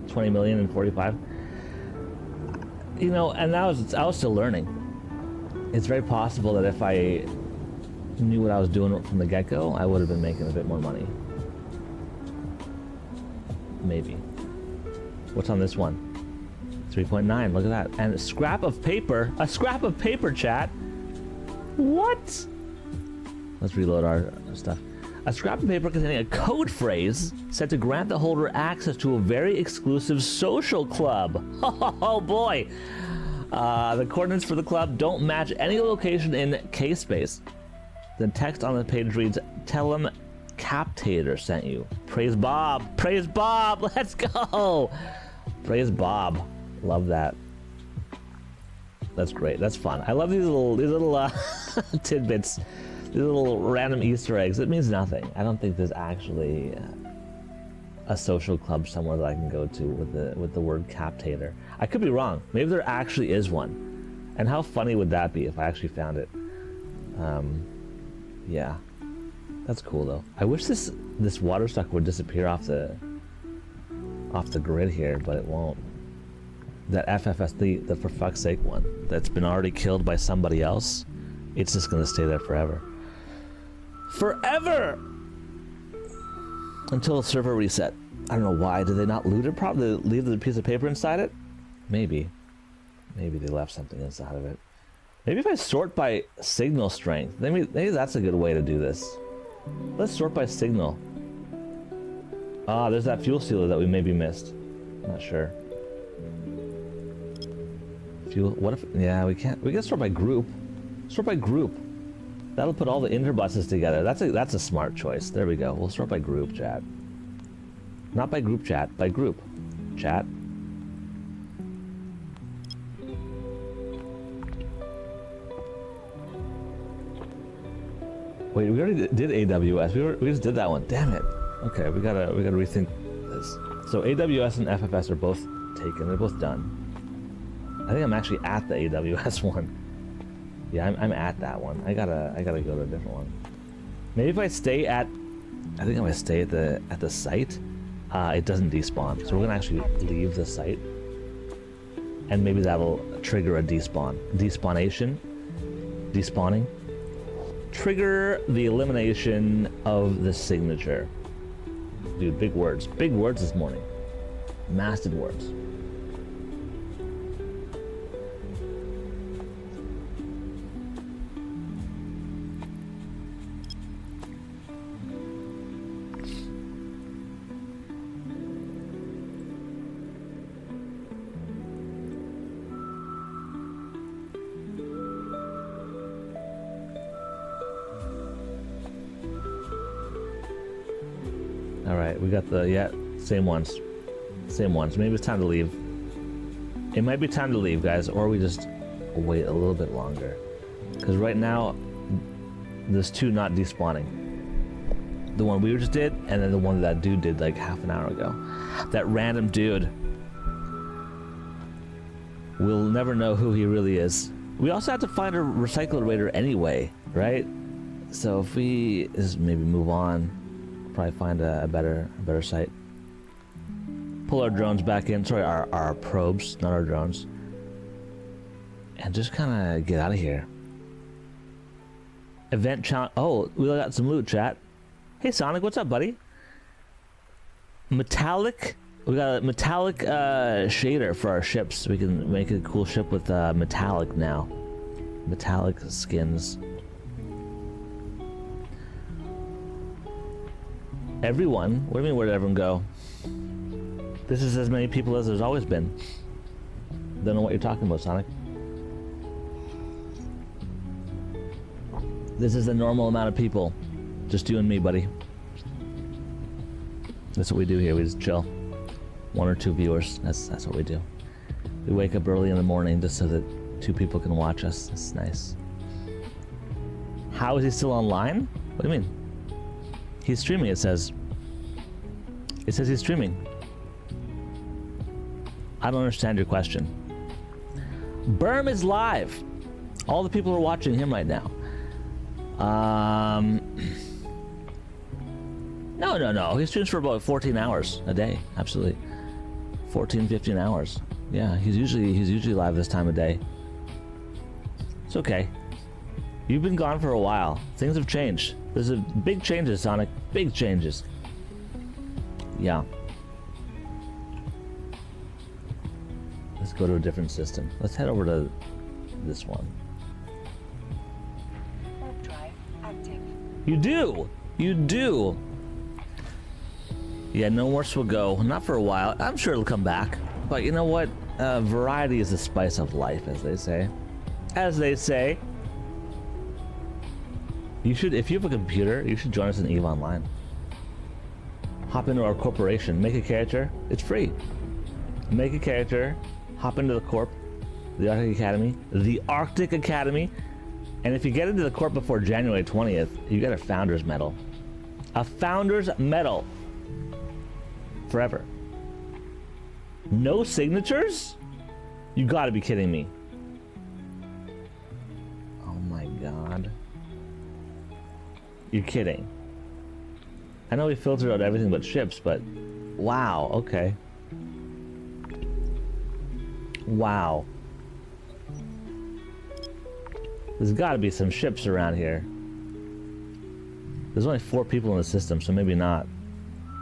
Speaker 1: 20 million and 45. You know, and I was still learning. It's very possible that if I knew what I was doing from the get-go, I would have been making a bit more money. Maybe. What's on this one? 3.9, look at that. And a scrap of paper, chat. What? Let's reload our stuff. A scrap of paper containing a code phrase said to grant the holder access to a very exclusive social club. Oh boy. The coordinates for the club don't match any location in K-space. The text on the page reads, "Tell him Captator sent you. Praise Bob. Praise Bob. Let's go. Praise Bob. Love that. That's great. That's fun. I love these little tidbits, these little random Easter eggs. It means nothing. I don't think there's actually a social club somewhere that I can go to with the word Captator. I could be wrong. Maybe there actually is one. And how funny would that be if I actually found it? Yeah. That's cool though. I wish this water stuck would disappear off the grid here, but it won't. That FFS, the for fuck's sake one, that's been already killed by somebody else, it's just gonna stay there forever. Forever! Until the server reset. I don't know why. Did they not loot it? Probably leave the piece of paper inside it? Maybe. Maybe they left something inside of it. Maybe if I sort by signal strength, maybe that's a good way to do this. Let's sort by signal. Ah, there's that fuel sealer that we maybe missed. Not sure. Fuel, what if, yeah, we can sort by group. Sort by group. That'll put all the interbuses together. That's a smart choice. There we go. We'll sort by group, chat. Not by group chat, by group. Chat. Wait, we already did AWS. We just did that one. Damn it. Okay, we gotta rethink this. So AWS and FFS are both taken. They're both done. I think I'm actually at the AWS one. Yeah, I'm at that one. I gotta go to a different one. Maybe if I stay at, I think I'm gonna stay at the site. It doesn't despawn, so we're gonna actually leave the site, and maybe that'll trigger a despawning. Trigger the elimination of the signature. Dude, big words this morning. Massive words. We got the, same ones. Maybe it's time to leave. It might be time to leave, guys, or we just wait a little bit longer. Because right now, there's two not despawning. The one we just did, and then the one that dude did like half an hour ago. That random dude. We'll never know who he really is. We also have to find a recyclerator anyway, right? So if we just maybe move on, probably find a better site. Pull our drones back in. Sorry, our probes, not our drones. And just kind of get out of here. Event challenge. Oh, we got some loot, chat. Hey, Sonic, what's up, buddy? Metallic. We got a metallic shader for our ships. We can make a cool ship with metallic now. Metallic skins. Everyone? What do you mean, where did everyone go? This is as many people as there's always been. Don't know what you're talking about, Sonic. This is the normal amount of people. Just you and me, buddy. That's what we do here. We just chill. 1 or 2 viewers. That's what we do. We wake up early in the morning just so that 2 people can watch us. It's nice. How is he still online? What do you mean? He's streaming, it says. It says he's streaming. I don't understand your question. Berm is live. All the people are watching him right now. No. He streams for about 14 hours a day. Absolutely. 14, 15 hours. Yeah, he's usually live this time of day. It's okay. You've been gone for a while. Things have changed. There's a big changes, Sonic. Big changes. Yeah. Let's go to a different system. Let's head over to this one.
Speaker 3: Warp drive active.
Speaker 1: You do! You do! Yeah, no worse will go. Not for a while. I'm sure it'll come back. But you know what? Variety is the spice of life, as they say. As they say. You should, if you have a computer, you should join us in EVE Online. Hop into our corporation, make a character. It's free. Make a character, hop into the corp, the Arctic Academy, and if you get into the corp before January 20th, you get a founder's medal. A founder's medal. Forever. No signatures? You gotta be kidding me. Oh my god. You're kidding. I know we filtered out everything but ships, but wow, okay. Wow. There's gotta be some ships around here. There's only 4 people in the system, so maybe not.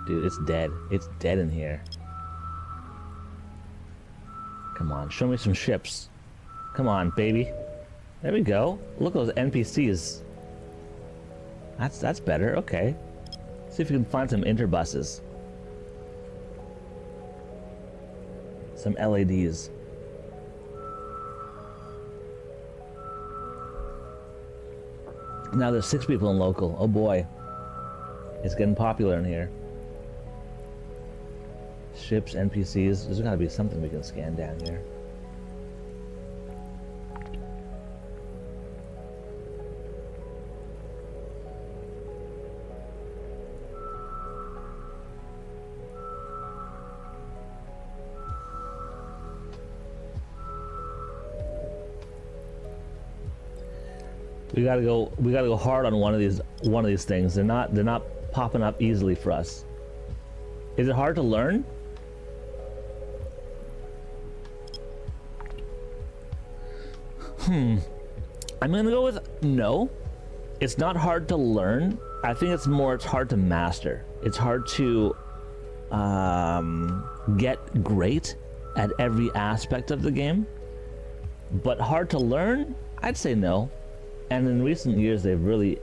Speaker 1: Dude, it's dead. It's dead in here. Come on, show me some ships. Come on, baby. There we go. Look at those NPCs. That's better, okay. See if you can find some interbuses. Some LADs. Now there's 6 people in local. Oh boy. It's getting popular in here. Ships, NPCs. There's gotta be something we can scan down here. We gotta go hard on one of these things. They're not popping up easily for us. Is it hard to learn? I'm gonna go with no. It's not hard to learn. I think it's hard to master. It's hard to get great at every aspect of the game. But hard to learn? I'd say no. And in recent years, they've really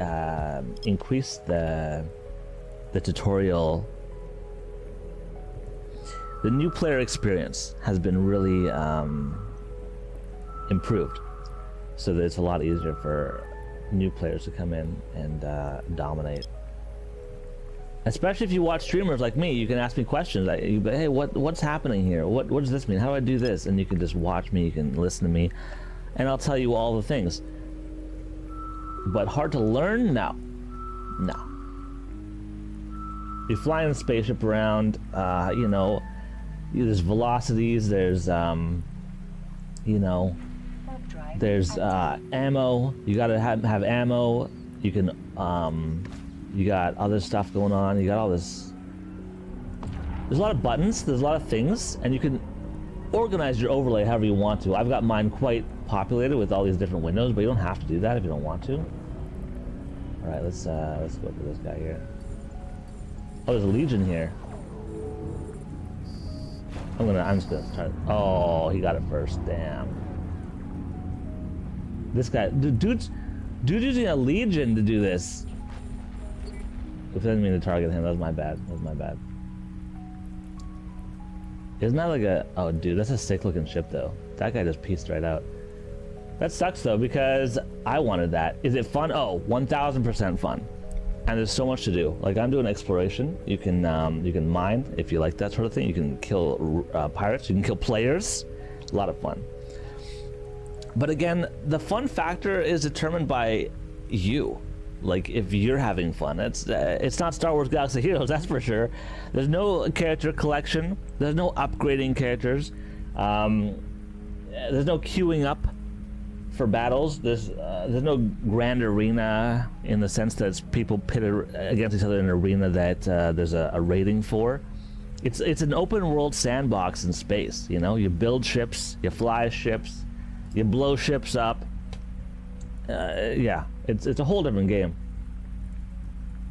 Speaker 1: increased the tutorial. The new player experience has been really improved, so that it's a lot easier for new players to come in and dominate. Especially if you watch streamers like me, you can ask me questions. You be, hey, what's happening here? What does this mean? How do I do this? And you can just watch me. You can listen to me, and I'll tell you all the things. But hard to learn? No. You fly in a spaceship around, you know, there's velocities, there's, there's ammo. You gotta have ammo. You can, you got other stuff going on. You got all this. There's a lot of buttons, there's a lot of things, and you can organize your overlay however you want to. I've got mine quite populated with all these different windows, but you don't have to do that if you don't want to. All right, let's go for this guy here. Oh, there's a Legion here. I'm just gonna start. Oh, he got it first. Damn. This guy, dude's using a Legion to do this. If I didn't mean to target him, that was my bad. Isn't that like a... Oh, dude, that's a sick-looking ship, though. That guy just pieced right out. That sucks, though, because I wanted that. Is it fun? Oh, 1000% fun. And there's so much to do. Like, I'm doing exploration. You can mine, if you like that sort of thing. You can kill pirates. You can kill players. A lot of fun. But again, the fun factor is determined by you. Like, if you're having fun. It's not Star Wars Galaxy Heroes, that's for sure. There's no character collection. There's no upgrading characters. There's no queuing up for battles. There's no grand arena in the sense that it's people pitted against each other in an arena that there's a rating for. It's an open world sandbox in space. You know, you build ships, you fly ships, you blow ships up. Yeah, it's a whole different game.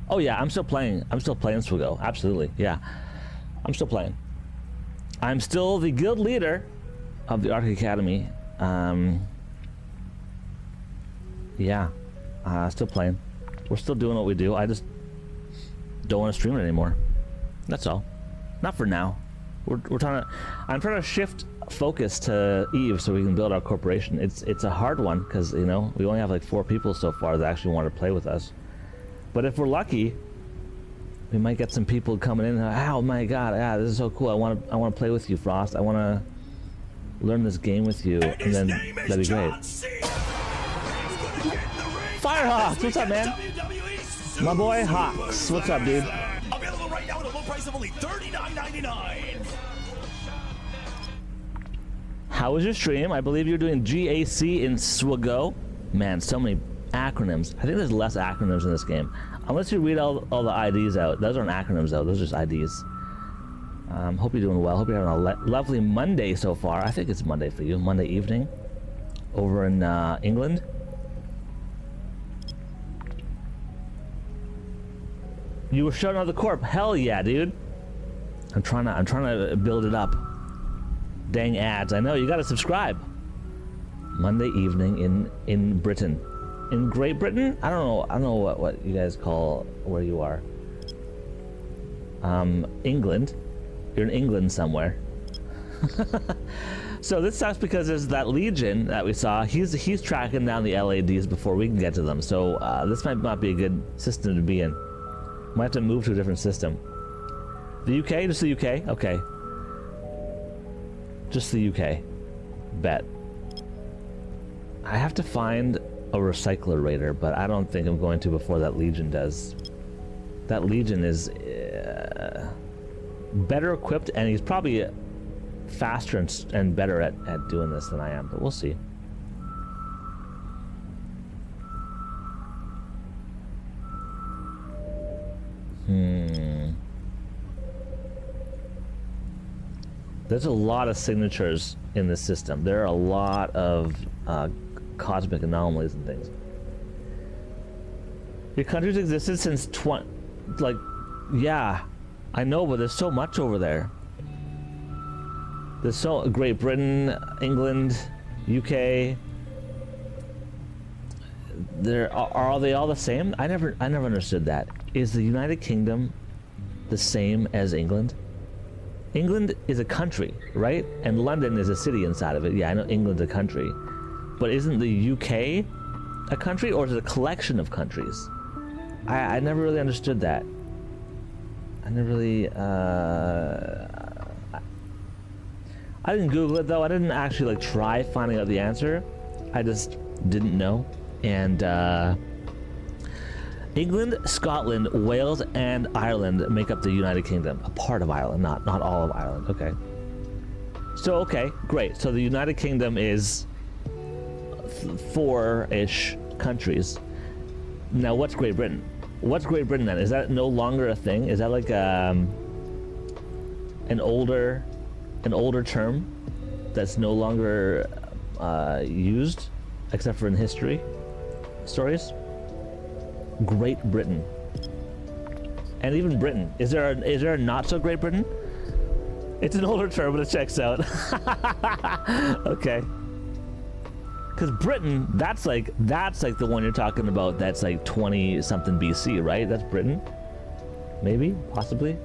Speaker 1: Oh yeah, I'm still playing Swigo. Absolutely, yeah, I'm still playing. I'm still the guild leader of the Arctic Academy. Yeah, still playing. We're still doing what we do. I just don't want to stream it anymore. That's all. Not for now. I'm trying to shift focus to Eve so we can build our corporation. It's a hard one because, you know, we only have like 4 people so far that actually want to play with us. But if we're lucky, we might get some people coming in. Oh my God! Yeah, this is so cool. I want to play with you, Frost. I want to learn this game with you, and then that'd be great. Firehawks, what's up, man? My boy Hawks, what's up, dude?
Speaker 4: Available right now at a low price of only $39.99.
Speaker 1: How was your stream? I believe you're doing GAC in Swigo. Man, so many acronyms. I think there's less acronyms in this game. Unless you read all the IDs out. Those aren't acronyms though, those are just IDs. Hope you're doing well. Hope you're having a lovely Monday so far. I think it's Monday for you. Monday evening. Over in England. You were showing out the corp. Hell yeah, dude. I'm trying to build it up. Dang ads. I know, you gotta subscribe. Monday evening in Britain. In Great Britain? I don't know what you guys call where you are. England. You're in England somewhere. So this sucks because there's that Legion that we saw. He's tracking down the LADs before we can get to them. So this might not be a good system to be in. Might have to move to a different system. The UK? Just the UK? Okay. Just the UK. Bet. I have to find a recycler raider, but I don't think I'm going to before that Legion does. That Legion is better equipped, and he's probably faster and better at doing this than I am, but we'll see. There's a lot of signatures in this system. There are a lot of cosmic anomalies and things. Your country's existed since yeah, I know, but there's so much over there. There's so Great Britain, England, UK. Are they all the same? I never understood that. Is the United Kingdom the same as England? England is a country, right? And London is a city inside of it. Yeah, I know England's a country. But isn't the UK a country, or is it a collection of countries? I never really understood that. I never really, I didn't Google it though. I didn't actually like try finding out the answer. I just didn't know. And England, Scotland, Wales, and Ireland make up the United Kingdom. A part of Ireland, not all of Ireland. Okay. So, okay, great. So the United Kingdom is 4-ish countries. Now, what's Great Britain? What's Great Britain then? Is that no longer a thing? Is that like an older term that's no longer used, except for in history stories? Great Britain. And even Britain. Is there a not so Great Britain? It's an older term, but it checks out. Okay. Because Britain, that's like the one you're talking about. That's like 20 something BC, right? That's Britain. Maybe, possibly.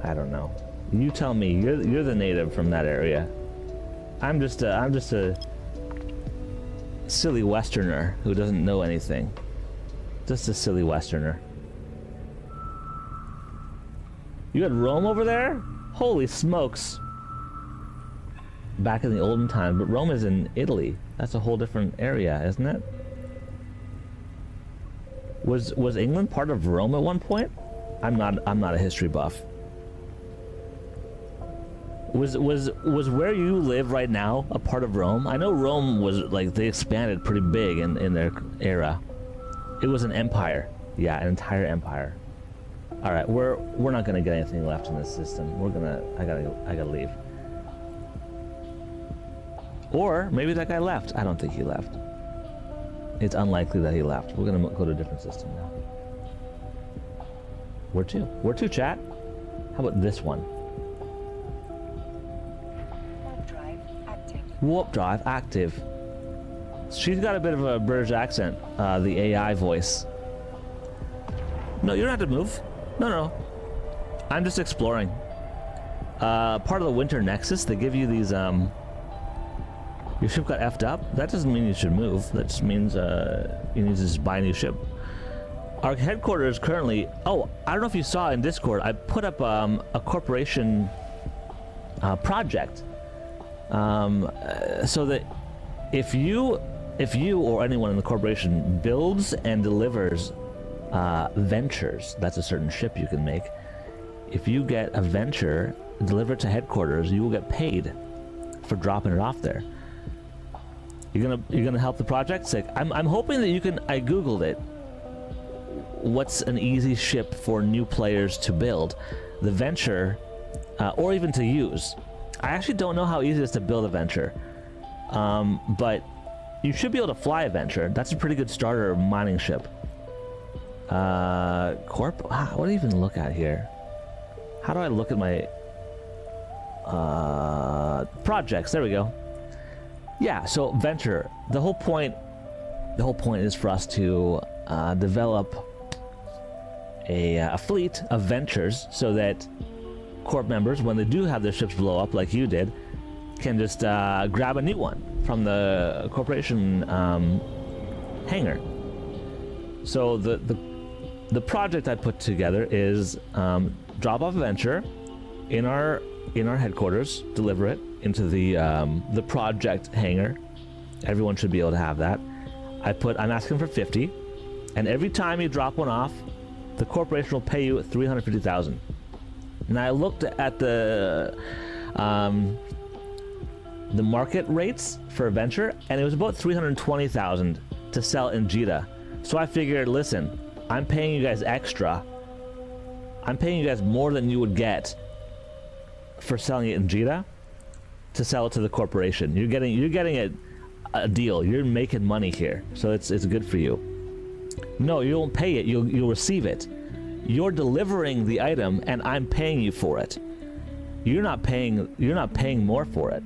Speaker 1: I don't know. You tell me. You're the native from that area. I'm just a silly Westerner who doesn't know anything. Just a silly Westerner. You got Rome over there? Holy smokes. Back in the olden times, but Rome is in Italy. That's a whole different area, isn't it? Was England part of Rome at one point? I'm not a history buff. Was where you live right now a part of Rome? I know Rome was like they expanded pretty big in their era. It was an empire. Yeah, an entire empire. All right, we're not gonna get anything left in this system. I gotta leave. Or maybe that guy left. I don't think he left. It's unlikely that he left. We're gonna go to a different system now. Where to? Where to, chat? How about this one?
Speaker 3: Warp drive active.
Speaker 1: Warp drive active. She's got a bit of a British accent, the AI voice. No, you don't have to move. No. I'm just exploring. Part of the Winter Nexus, they give you these, your ship got effed up. That doesn't mean you should move. That just means you need to just buy a new ship. Our headquarters currently, oh, I don't know if you saw in Discord, I put up a corporation project. So that if you or anyone in the corporation builds and delivers ventures, that's a certain ship you can make. If you get a venture delivered to headquarters, you will get paid for dropping it off there. You're gonna help the project? Sick. I'm hoping that you can. I googled it. What's an easy ship for new players to build? The venture, or even to use. I actually don't know how easy it is to build a venture, but you should be able to fly a venture. That's a pretty good starter mining ship. Corp? What do I even look at here? How do I look at my projects? There we go. Yeah, so venture. The whole point is for us to develop a fleet of ventures so that corp members, when they do have their ships blow up like you did, can just grab a new one from the corporation hangar. So the project I put together is drop off a venture in our headquarters, deliver it into the project hangar. Everyone should be able to have that. I'm asking for 50, and every time you drop one off, the corporation will pay you 350,000. And I looked at the market rates for a venture, and it was about 320,000 to sell in Jeddah. So I figured, listen, I'm paying you guys extra. I'm paying you guys more than you would get for selling it in Jeddah to sell it to the corporation. You're getting a deal. You're making money here, so it's good for you. No, you won't pay it. You'll receive it. You're delivering the item, and I'm paying you for it. You're not paying more for it.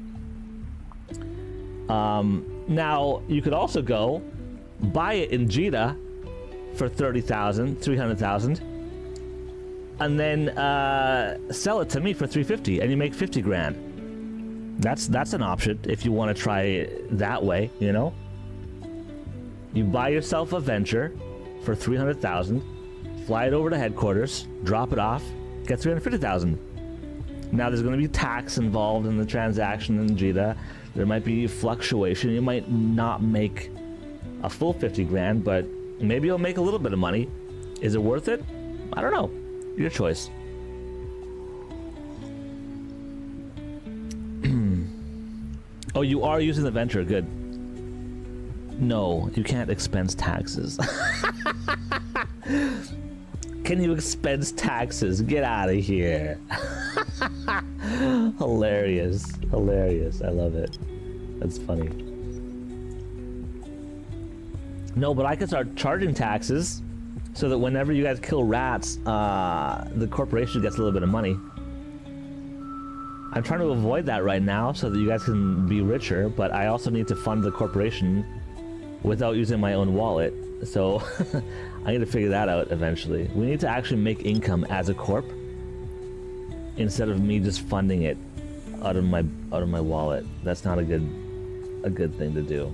Speaker 1: Now you could also go buy it in Jeddah for 30,000, 300,000, and then sell it to me for 350, and you make 50 grand. That's an option if you want to try it that way, you know. You buy yourself a venture for 300,000, fly it over to headquarters, drop it off, get 350,000. Now there's going to be tax involved in the transaction in Jeddah. There might be fluctuation. You might not make a full 50 grand, but maybe you'll make a little bit of money. Is it worth it? I don't know. Your choice. Oh, you are using the venture. Good. No, you can't expense taxes. Can you expense taxes? Get out of here. Hilarious. Hilarious. I love it. That's funny. No, but I could start charging taxes so that whenever you guys kill rats, the corporation gets a little bit of money. I'm trying to avoid that right now so that you guys can be richer, but I also need to fund the corporation without using my own wallet. So I need to figure that out eventually. We need to actually make income as a corp instead of me just funding it out of my wallet. That's not a good thing to do.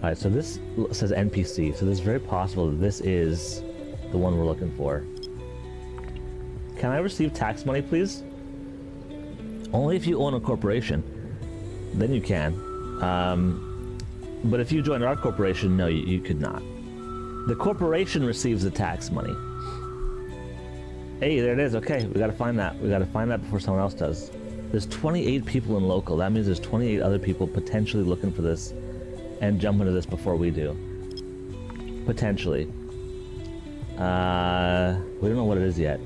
Speaker 1: All right, so this says NPC, so it's very possible that this is the one we're looking for. Can I receive tax money, please? Only if you own a corporation, then you can. But if you join our corporation, no, you could not. The corporation receives the tax money. Hey, there it is. Okay, we gotta find that. We gotta find that before someone else does. There's 28 people in local. That means there's 28 other people potentially looking for this and jump into this before we do. Potentially. We don't know what it is yet.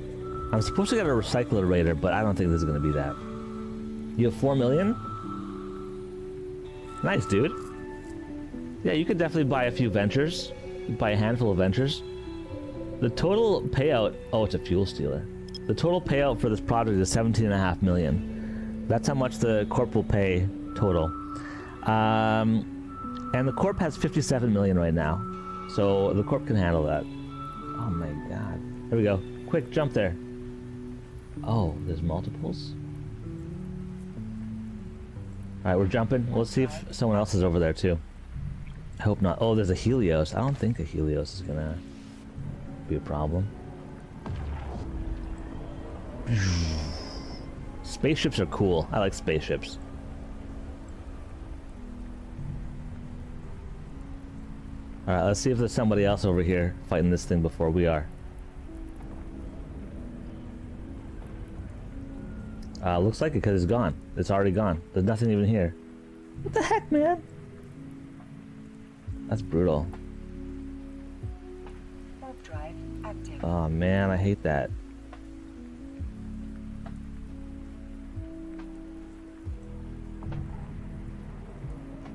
Speaker 1: I'm supposed to get a recycler but I don't think this is going to be that. You have 4 million? Nice, dude. Yeah, you could definitely buy a few ventures. Buy a handful of ventures. The total payout... Oh, it's a fuel stealer. The total payout for this project is 17.5 million. That's how much the Corp will pay total. And the Corp has 57 million right now. So the Corp can handle that. Oh my god. There we go. Quick, jump there. Oh, there's multiples? Alright, we're jumping. Let's see if someone else is over there too. I hope not. Oh, there's a Helios. I don't think a Helios is gonna be a problem. Spaceships are cool. I like spaceships. Alright, let's see if there's somebody else over here fighting this thing before we are. Looks like it because it's gone. It's already gone. There's nothing even here. What the heck, man? That's brutal.
Speaker 3: Warp drive active.
Speaker 1: Oh man, I hate that.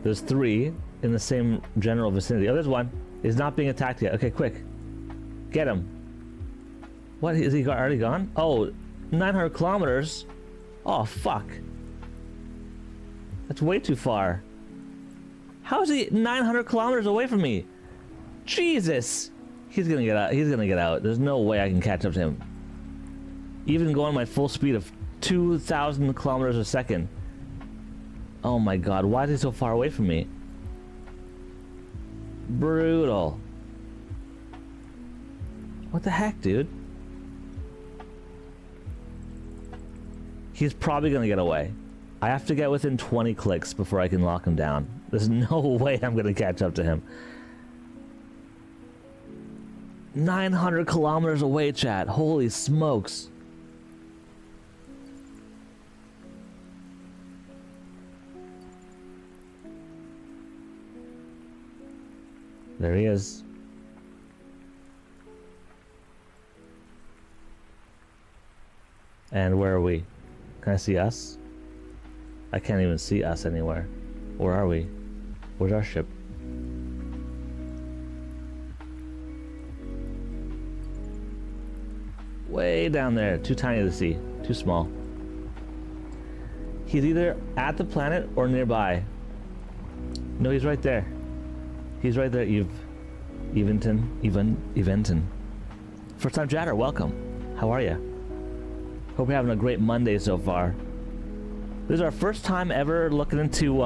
Speaker 1: There's 3 in the same general vicinity. Oh, there's one. He's not being attacked yet. Okay, quick. Get him. What? Is he already gone? Oh, 900 kilometers? Oh, fuck. That's way too far. How is he 900 kilometers away from me? Jesus! He's gonna get out. He's gonna get out. There's no way I can catch up to him. Even going my full speed of 2,000 kilometers a second. Oh my god, why is he so far away from me? Brutal. What the heck, dude? He's probably gonna get away. I have to get within 20 clicks before I can lock him down. There's no way I'm gonna catch up to him. 900 kilometers away, chat. Holy smokes. There he is. And where are we? Can I see us? I can't even see us anywhere. Where are we? Where's our ship? Way down there. Too tiny to see. Too small. He's either at the planet or nearby. No, he's right there. He's right there, Eventon. First time chatter, welcome. How are you? Hope you're having a great Monday so far. This is our first time ever looking into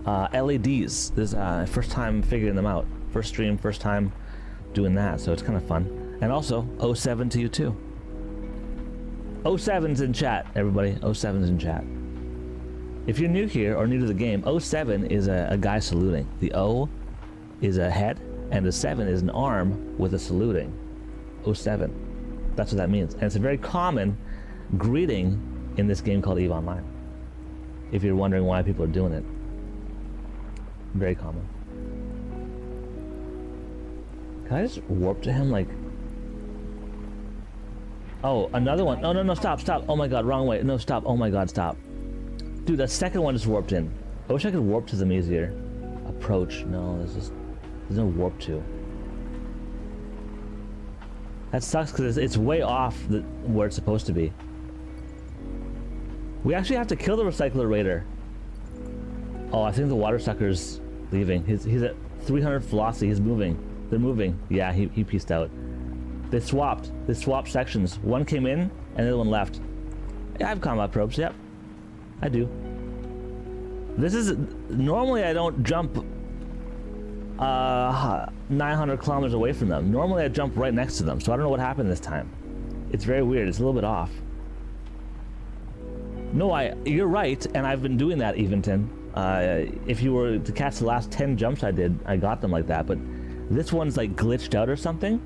Speaker 1: LEDs. This is first time figuring them out. First stream, first time doing that, so it's kind of fun. And also, 07 to you too. 07's in chat, everybody. 07's in chat. If you're new here or new to the game, 07 is a guy saluting. The O is a head, and the 7 is an arm with a saluting. 07. That's what that means. And it's a very common greeting in this game called EVE Online. If you're wondering why people are doing it. Very common. Can I just warp to him like... Oh, another one. No, stop. Oh my god, wrong way. No, stop. Oh my god, stop. Dude, that second one just warped in. I wish I could warp to them easier. Approach. No, there's no warp to. That sucks because it's way off where it's supposed to be. We actually have to kill the recycler raider. Oh, I think the water sucker's leaving. He's at 300 velocity. He's moving. They're moving. Yeah, he pieced out. They swapped sections. One came in and the other one left. Yeah, I have combat probes. Yep. I do. This is... Normally I don't jump 900 kilometers away from them. Normally I jump right next to them, so I don't know what happened this time. It's very weird. It's a little bit off. No, you're right, and I've been doing that, Eventon. If you were to catch the last 10 jumps I did, I got them like that, but this one's like glitched out or something.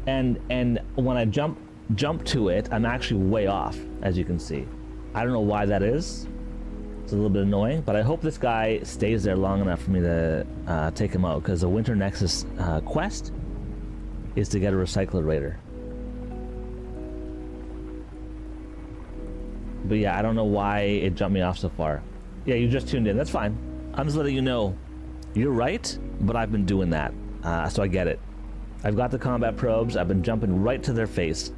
Speaker 1: And when I jump jump to it, I'm actually way off, as you can see. I don't know why that is. It's a little bit annoying, but I hope this guy stays there long enough for me to take him out, because the Winter Nexus quest is to get a recycler raider. But yeah, I don't know why it jumped me off so far. Yeah, you just tuned in. That's fine. I'm just letting you know. You're right, but I've been doing that, so I get it. I've got the combat probes. I've been jumping right to their face.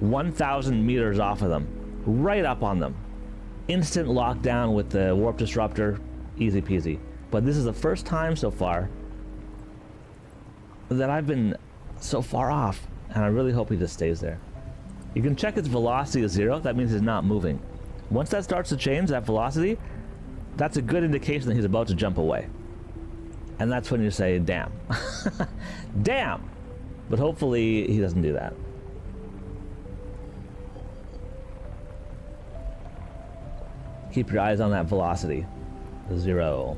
Speaker 1: 1,000 meters off of them. Right up on them. Instant lockdown with the warp disruptor. Easy peasy. But this is the first time so far that I've been so far off, and I really hope he just stays there. You can check its velocity is 0. That means he's not moving. Once that starts to change, that velocity, that's a good indication that he's about to jump away. And that's when you say, damn. Damn! But hopefully he doesn't do that. Keep your eyes on that velocity. 0.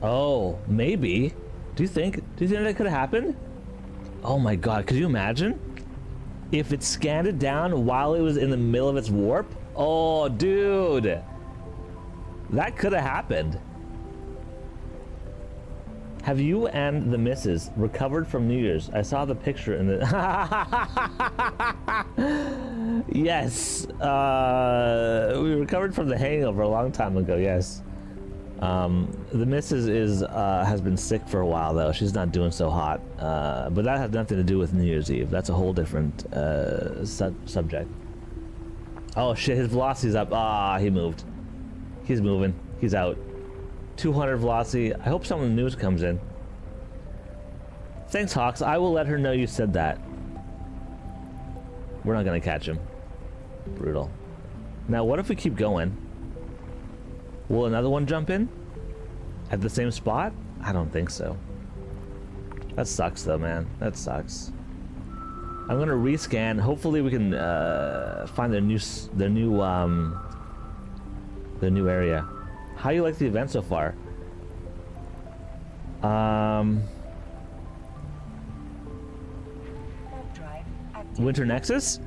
Speaker 1: Oh, maybe. Do you think that could have happened? Oh my god, could you imagine? If it scanned it down while it was in the middle of its warp? Oh, dude. That could have happened. Have you and the missus recovered from New Year's? I saw the picture in the... Yes. We recovered from the hangover a long time ago, yes. The missus has been sick for a while, though. She's not doing so hot. But that has nothing to do with New Year's Eve. That's a whole different subject. Oh, shit. His velocity's up. Ah, he moved. He's moving. He's out. 200 velocity. I hope someone new comes in. Thanks, Hawks. I will let her know you said that. We're not going to catch him. Brutal. Now, what if we keep going? Will another one jump in? At the same spot? I don't think so. That sucks, though, man. That sucks. I'm gonna rescan. Hopefully, we can find their new area. How do you like the event so far? Winter Nexus?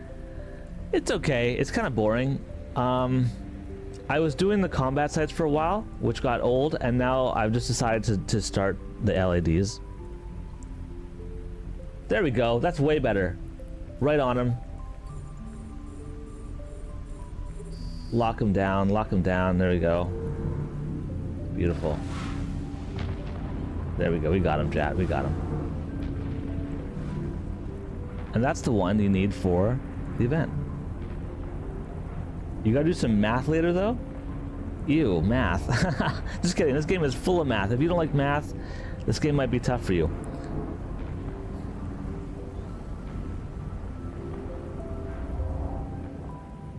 Speaker 1: It's okay. It's kind of boring. I was doing the combat sites for a while, which got old, and now I've just decided to start the LADs. There we go. That's way better. Right on him. Lock him down. Lock him down. There we go. Beautiful. There we go. We got him, Chad. We got him. And that's the one you need for the event. You gotta do some math later, though? Ew, math. Just kidding. This game is full of math. If you don't like math, this game might be tough for you.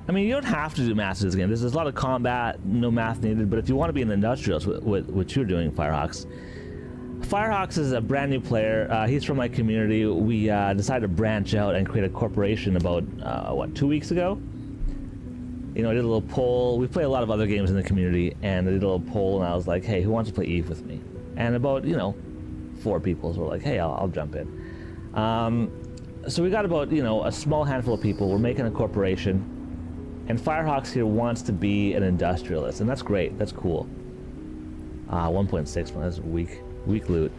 Speaker 1: I mean, you don't have to do math in this game. There's a lot of combat, no math needed, but if you want to be an industrialist, what you're doing, Firehawks. Firehawks is a brand new player. He's from my community. We decided to branch out and create a corporation about, what, 2 weeks ago? You know, I did a little poll. We play a lot of other games in the community, and I did a little poll, and I was like, hey, who wants to play EVE with me? And about, you know, 4 people were like, hey, I'll jump in. So we got about, you know, a small handful of people. We're making a corporation, and Firehawks here wants to be an industrialist, and that's great. That's cool. 1.6, that's weak loot.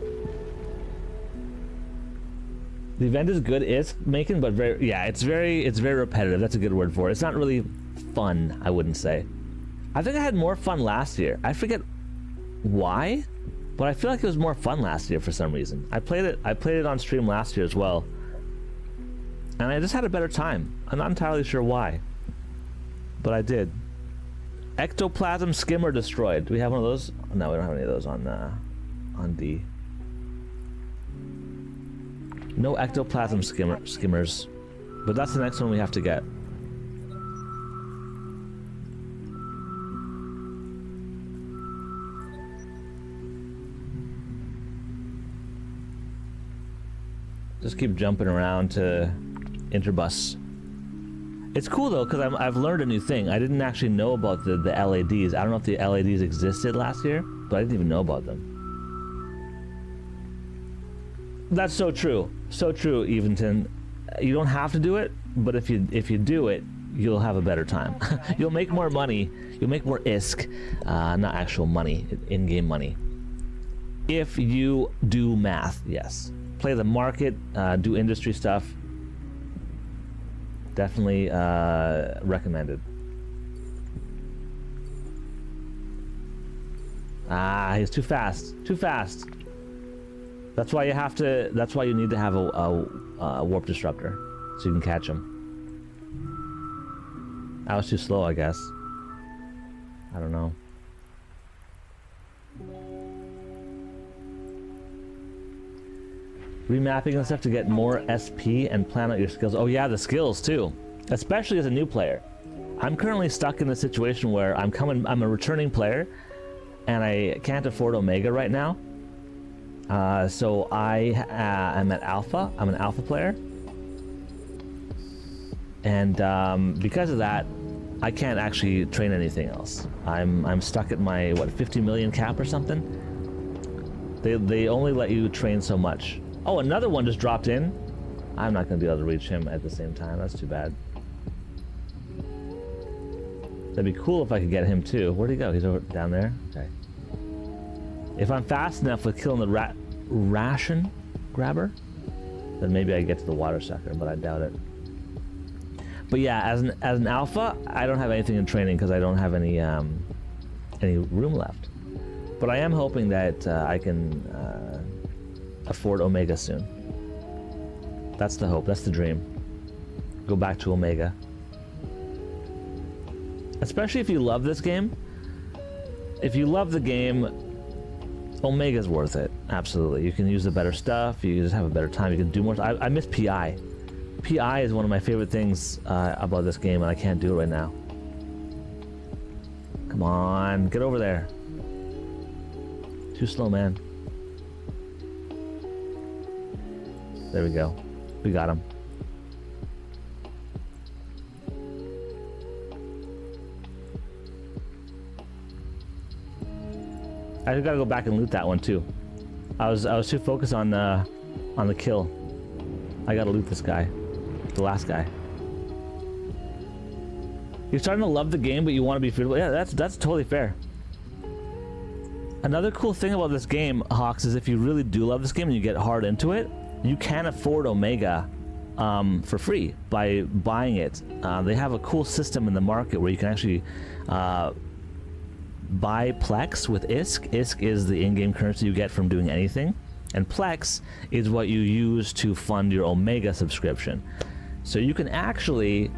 Speaker 1: The event is good. It's making, but very, yeah, it's very repetitive. That's a good word for it. It's not really fun, I wouldn't say. I think I had more fun last year. I forget why, but I feel like it was more fun last year for some reason. I played it on stream last year as well, and I just had a better time. I'm not entirely sure why, but I did. Ectoplasm skimmer destroyed. Do we have one of those? No, we don't have any of those on D. No ectoplasm skimmers, but that's the next one we have to get. Just keep jumping around to interbus. It's cool though, because I've learned a new thing. I didn't actually know about the LADs. I don't know if the LADs existed last year, but I didn't even know about them. That's so true. So true, Eventon. You don't have to do it, but if you do it, you'll have a better time. You'll make more money. You'll make more ISK, not actual money, in-game money. If you do math, yes. Play the market, do industry stuff. Definitely recommended. Ah, he's too fast. Too fast. That's why you have to. That's why you need to have a warp disruptor, so you can catch him. I was too slow, I guess. I don't know. Remapping and stuff to get more SP and plan out your skills. Oh yeah, the skills too. Especially as a new player. I'm currently stuck in a situation where I'm a returning player and I can't afford Omega right now. So I am at Alpha. I'm an Alpha player. And because of that, I can't actually train anything else. I'm stuck at my, what, 50 million cap or something? They only let you train so much. Oh, another one just dropped in. I'm not going to be able to reach him at the same time. That's too bad. That'd be cool if I could get him too. Where'd he go? He's over down there? Okay. If I'm fast enough with killing the ration grabber, then maybe I get to the water sucker, but I doubt it. But yeah, as an alpha, I don't have anything in training because I don't have any room left. But I am hoping that I can afford Omega soon. That's the hope. That's the dream. Go back to Omega. Especially if you love this game. If you love the game, Omega's worth it. Absolutely. You can use the better stuff. You just have a better time. You can do more. I miss PI. PI is one of my favorite things about this game, and I can't do it right now. Come on, get over there. Too slow, man. There we go. We got him. I gotta go back and loot that one too. I was too focused on the kill. I gotta loot this guy, the last guy. You're starting to love the game, but you want to be fearful. Yeah, that's totally fair. Another cool thing about this game, Hawks, is if you really do love this game and you get hard into it, you can afford Omega for free by buying it. They have a cool system in the market where you can actually buy PLEX with ISK. ISK is the in-game currency you get from doing anything, and PLEX is what you use to fund your Omega subscription. So you can actually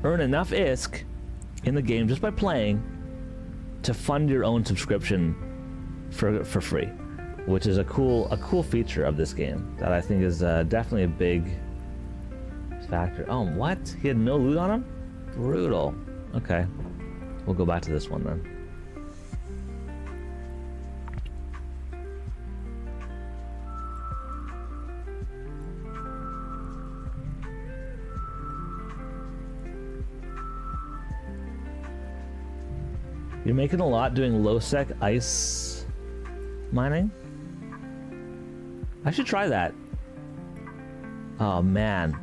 Speaker 1: earn enough ISK in the game just by playing to fund your own subscription for free, which is a cool feature of this game that I think is definitely a big factor. Oh, what? He had no loot on him? Brutal. Okay, we'll go back to this one then. You're making a lot doing low-sec ice mining? I should try that. Oh man,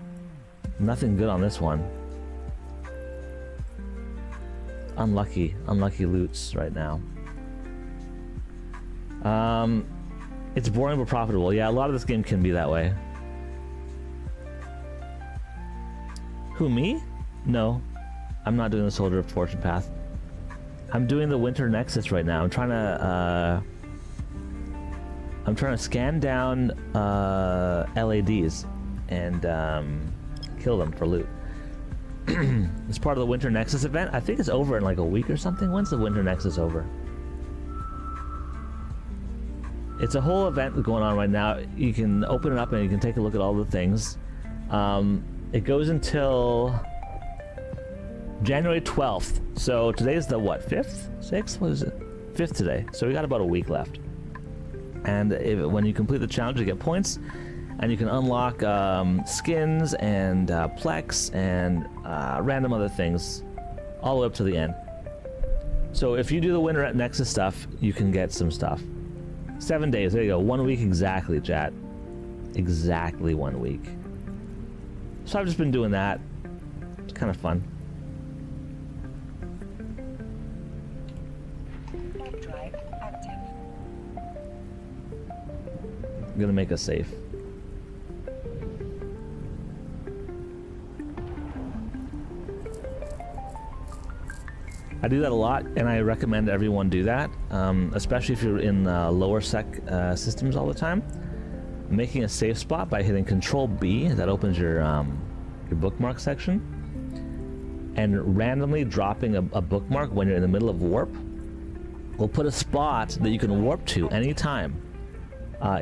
Speaker 1: nothing good on this one. Unlucky loots right now. It's boring but profitable. Yeah, a lot of this game can be that way. Who, me? No, I'm not doing the Soldier of Fortune path. I'm doing the Winter Nexus right now. I'm trying to scan down LADs and kill them for loot. It's part of the Winter Nexus event. I think it's over in like a week or something. When's the Winter Nexus over? It's a whole event going on right now. You can open it up and you can take a look at all the things. It goes until January 12th. So today's the what, 5th? 6th? What is it? 5th today. So we got about a week left. And when you complete the challenge, you get points, and you can unlock skins and PLEX and random other things all the way up to the end. So if you do the Winter Nexus stuff, you can get some stuff. 7 days, there you go. 1 week exactly, chat. exactly 1 week. So I've just been doing that. It's kind of fun.
Speaker 3: Bed drive active.
Speaker 1: I'm gonna make a safe. I do that a lot, and I recommend everyone do that, especially if you're in lower sec systems all the time. Making a safe spot by hitting Control B, that opens your bookmark section, and randomly dropping a bookmark when you're in the middle of warp will put a spot that you can warp to anytime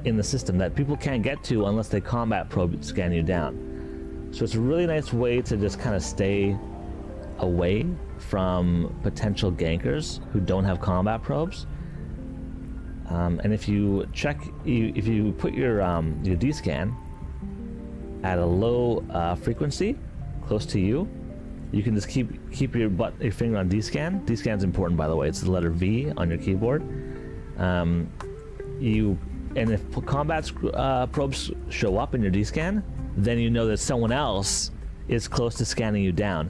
Speaker 1: in the system that people can't get to unless they combat probe scan you down. So it's a really nice way to just kind of stay away from potential gankers who don't have combat probes. And if you put your D-scan at a low frequency close to you, you can just keep your finger on D-scan. D-scan's important, by the way. It's the letter V on your keyboard. And if combat probes show up in your D-scan, then you know that someone else is close to scanning you down.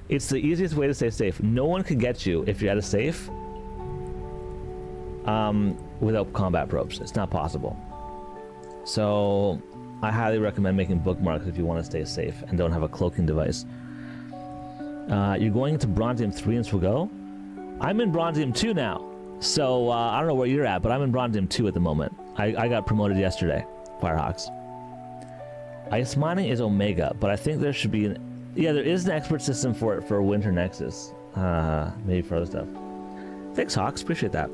Speaker 1: It's the easiest way to stay safe. No one can get you if you're at a safe without combat probes. It's not possible. So I highly recommend making bookmarks if you want to stay safe and don't have a cloaking device. You're going into Bronzium 3 in Swago. I'm in Bronzium 2 now. So I don't know where you're at, but I'm in Bronzium 2 at the moment. I got promoted yesterday, Firehawks. Ice mining is Omega, but I think there should be yeah, there is an expert system for it for Winter Nexus. Maybe for other stuff. Thanks, Hawks. Appreciate that.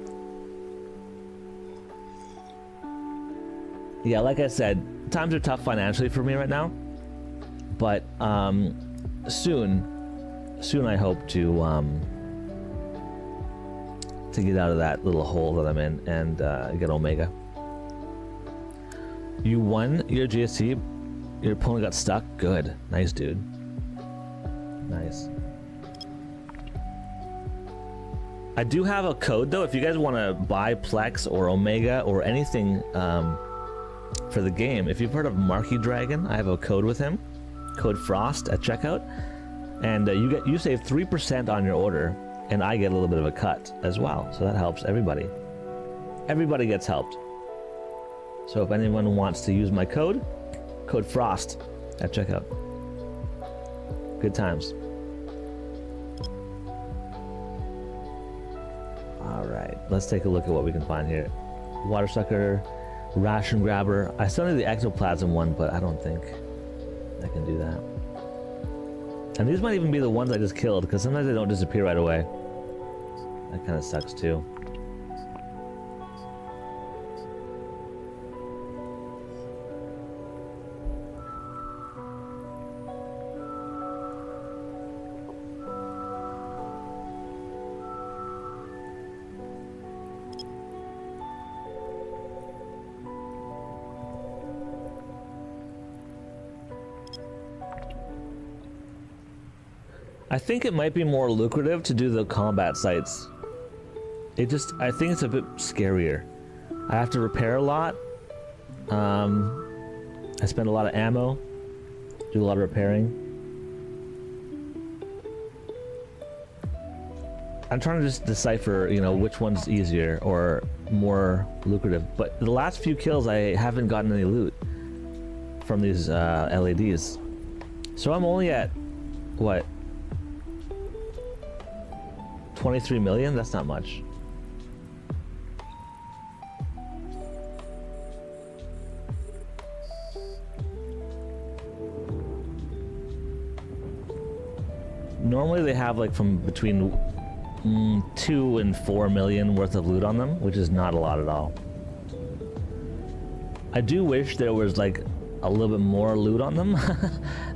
Speaker 1: Yeah, like I said, times are tough financially for me right now. But soon I hope to get out of that little hole that I'm in and get Omega. You won your GSC. Your opponent got stuck. Good. Nice, dude. Nice. I do have a code though. If you guys want to buy PLEX or Omega or anything for the game, if you've heard of Marky Dragon, I have a code with him, code Frost at checkout, and you save 3% on your order, and I get a little bit of a cut as well. So that helps everybody. Everybody gets helped. So if anyone wants to use my code Frost at checkout. Good times. Alright, let's take a look at what we can find here. Water sucker, ration grabber. I still need the ectoplasm one, but I don't think I can do that. And these might even be the ones I just killed, because sometimes they don't disappear right away. That kind of sucks too. I think it might be more lucrative to do the combat sites. I think it's a bit scarier. I have to repair a lot. I spend a lot of ammo, do a lot of repairing. I'm trying to just decipher, which one's easier or more lucrative. But the last few kills, I haven't gotten any loot from these LEDs. So I'm only at, what? 23 million? That's not much. Normally they have like from between 2 and 4 million worth of loot on them, which is not a lot at all. I do wish there was like a little bit more loot on them.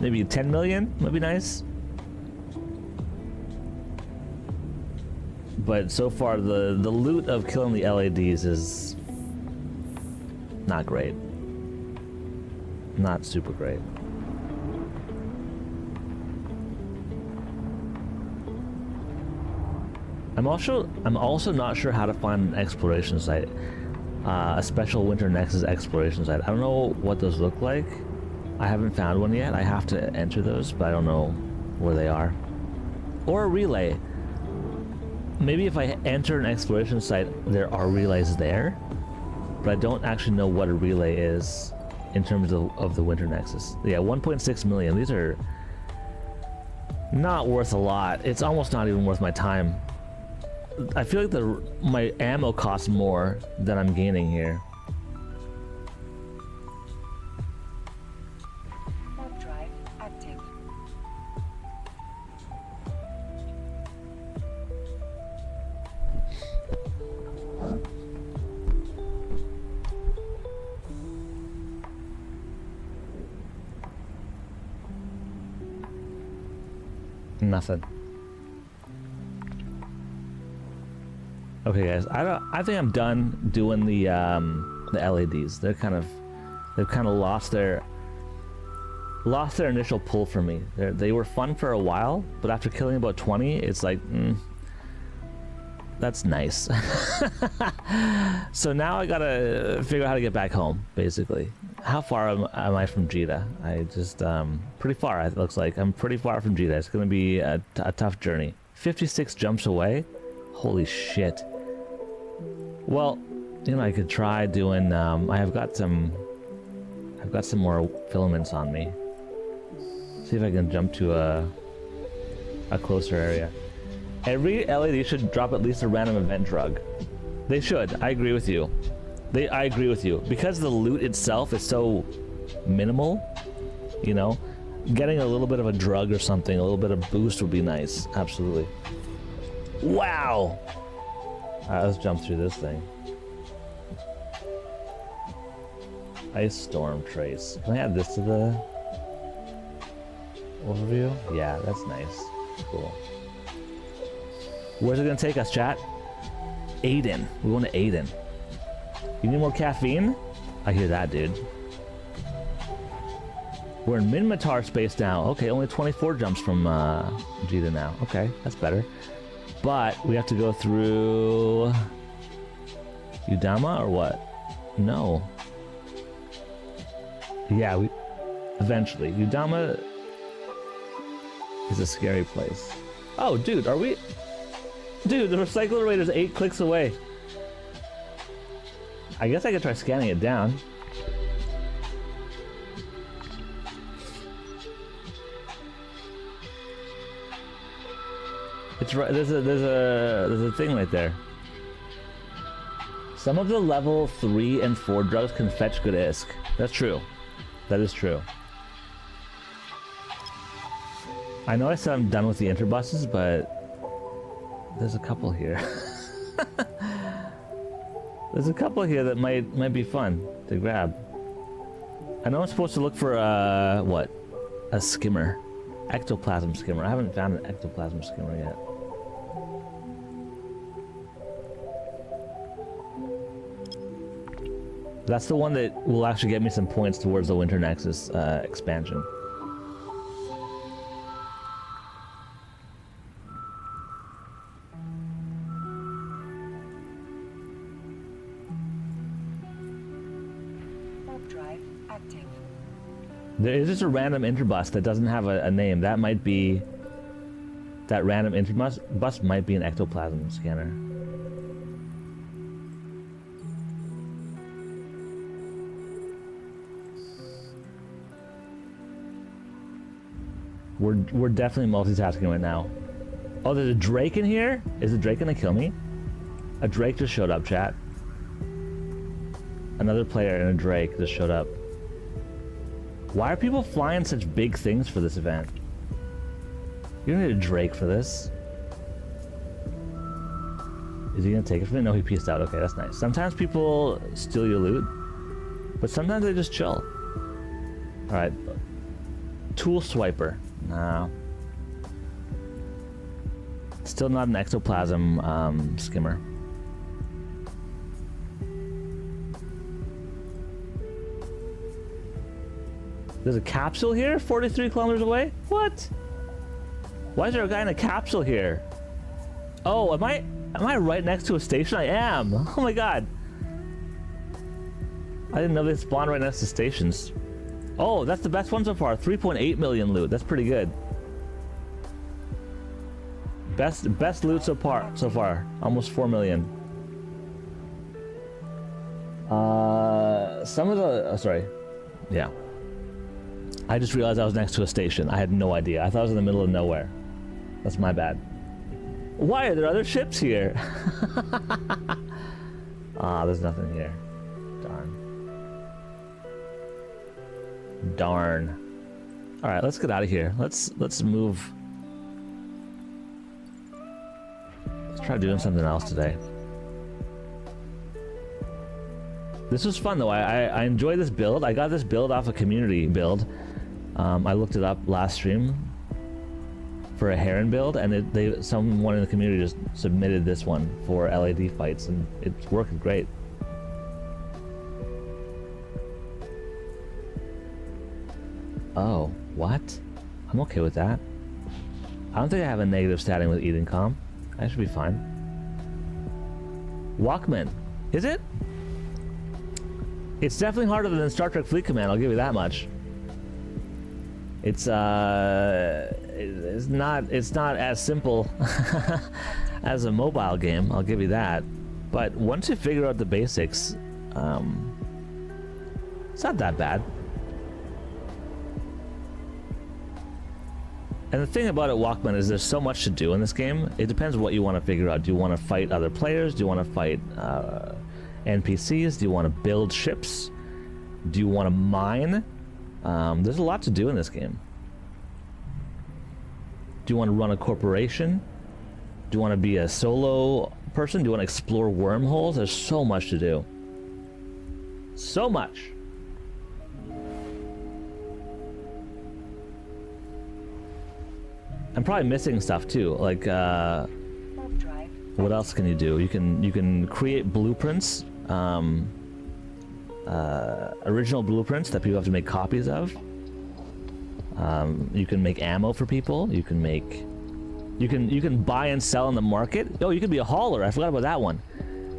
Speaker 1: Maybe 10 million would be nice. But so far the loot of killing the LEDs is not great. Not super great. I'm also not sure how to find an exploration site. a special Winter Nexus exploration site. I don't know what those look like. I haven't found one yet. I have to enter those, but I don't know where they are. Or a relay. Maybe if I enter an exploration site, there are relays there, but I don't actually know what a relay is in terms of the Winter Nexus. Yeah, 1.6 million. These are not worth a lot. It's almost not even worth my time. I feel like my ammo costs more than I'm gaining here.
Speaker 3: Warp drive active.
Speaker 1: Nothing. Okay, guys. I think I'm done doing the LEDs. They've kind of lost their initial pull for me. They were fun for a while, but after killing about 20, it's like, that's nice. So now I gotta figure out how to get back home, basically. How far am I from Jeddah? I just, pretty far, it looks like. I'm pretty far from Jeddah. It's gonna be a tough journey. 56 jumps away? Holy shit. Well, you know, I could try doing, I've got some more filaments on me. See if I can jump to a closer area. Every LED should drop at least a random event drug. They should. I agree with you. I agree with you. Because the loot itself is so minimal, you know, getting a little bit of a drug or something, a little bit of boost would be nice. Absolutely. Wow! Alright, let's jump through this thing. Ice Storm Trace. Can I add this to the overview? Yeah, that's nice. Cool. Where's it gonna take us, chat? Aiden. We're going to Aiden. You need more caffeine? I hear that, dude. We're in Minmatar space now. Okay, only 24 jumps from Jeddah now. Okay, that's better. But we have to go through Udama or what? No. Yeah, we eventually. Udama is a scary place. Oh, dude, are we? Dude, the recycler rate is 8 clicks away. I guess I could try scanning it down. It's right. There's a thing right there. Some of the level 3 and 4 drugs can fetch good ISK. That's true. That is true. I know I said I'm done with the interbuses, but there's a couple here. There's a couple here that might be fun to grab. I know I'm supposed to look for what? A skimmer. Ectoplasm skimmer. I haven't found an ectoplasm skimmer yet. That's the one that will actually get me some points towards the Winter Nexus expansion.
Speaker 3: Drive active.
Speaker 1: There is just a random interbus that doesn't have a name. That might be... That random interbus might be an ectoplasm scanner. We're definitely multitasking right now. Oh, there's a Drake in here? Is the Drake gonna kill me? A Drake just showed up, chat. Another player and a Drake just showed up. Why are people flying such big things for this event? You don't need a Drake for this. Is he gonna take it from me? No, he pieced out. Okay, that's nice. Sometimes people steal your loot, but sometimes they just chill. Alright. Tool swiper. No. Still not an ectoplasm skimmer. There's a capsule here 43 kilometers away? What? Why is there a guy in a capsule here? Oh, am I right next to a station? I am. Oh my god. didn't know they spawn right next to stations. Oh, that's the best one so far. 3.8 million loot. That's pretty good. Best loot so far. Almost 4 million. Some of the sorry. Yeah. I just realized I was next to a station. I had no idea. I thought I was in the middle of nowhere. That's my bad. Why are there other ships here? Ah, there's nothing here. Darn. All right, let's get out of here. Let's move. Let's try doing something else today. This was fun though. I enjoyed this build. I got this build off a community build. I looked it up last stream for a Heron build, and someone in the community just submitted this one for LAD fights, and it's working great. Oh, what? I'm okay with that. I don't think I have a negative statting with eating calm. I should be fine. Walkman. Is it? It's definitely harder than Star Trek Fleet Command, I'll give you that much. It's not as simple as a mobile game, I'll give you that. But once you figure out the basics, it's not that bad. And the thing about it, Walkman, is there's so much to do in this game. It depends what you want to figure out. Do you want to fight other players? Do you want to fight NPCs? Do you want to build ships? Do you want to mine? There's a lot to do in this game. Do you want to run a corporation? Do you want to be a solo person? Do you want to explore wormholes? There's so much to do. So much. I'm probably missing stuff too, like what else can you do? You can create blueprints, original blueprints that people have to make copies of. You can make ammo for people. You can buy and sell in the market. Oh, you can be a hauler. I forgot about that one.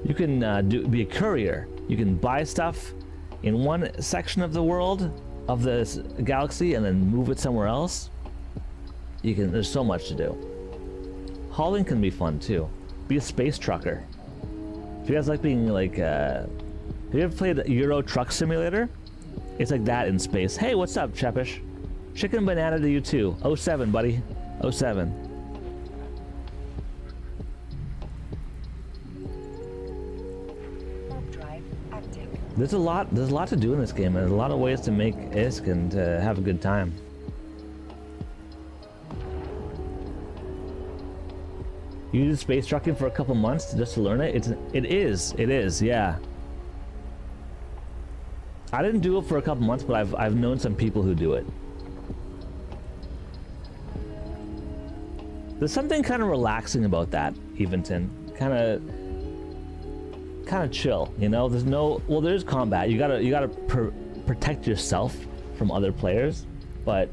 Speaker 1: You can be a courier. You can buy stuff in one section of the world, of this galaxy, and then move it somewhere else. There's so much to do. Hauling can be fun too. Be a space trucker. If you guys like being like, have you ever played Euro Truck Simulator? It's like that in space. Hey, what's up, Chepish? Chicken banana to you too. 07, buddy. 07. There's a lot to do in this game, and there's a lot of ways to make ISK and to have a good time. You did space trucking for a couple months just to learn it? It is, yeah. I didn't do it for a couple months, but I've known some people who do it. There's something kind of relaxing about that, Eventon. Kind of chill, you know? There's combat. You gotta protect yourself from other players, but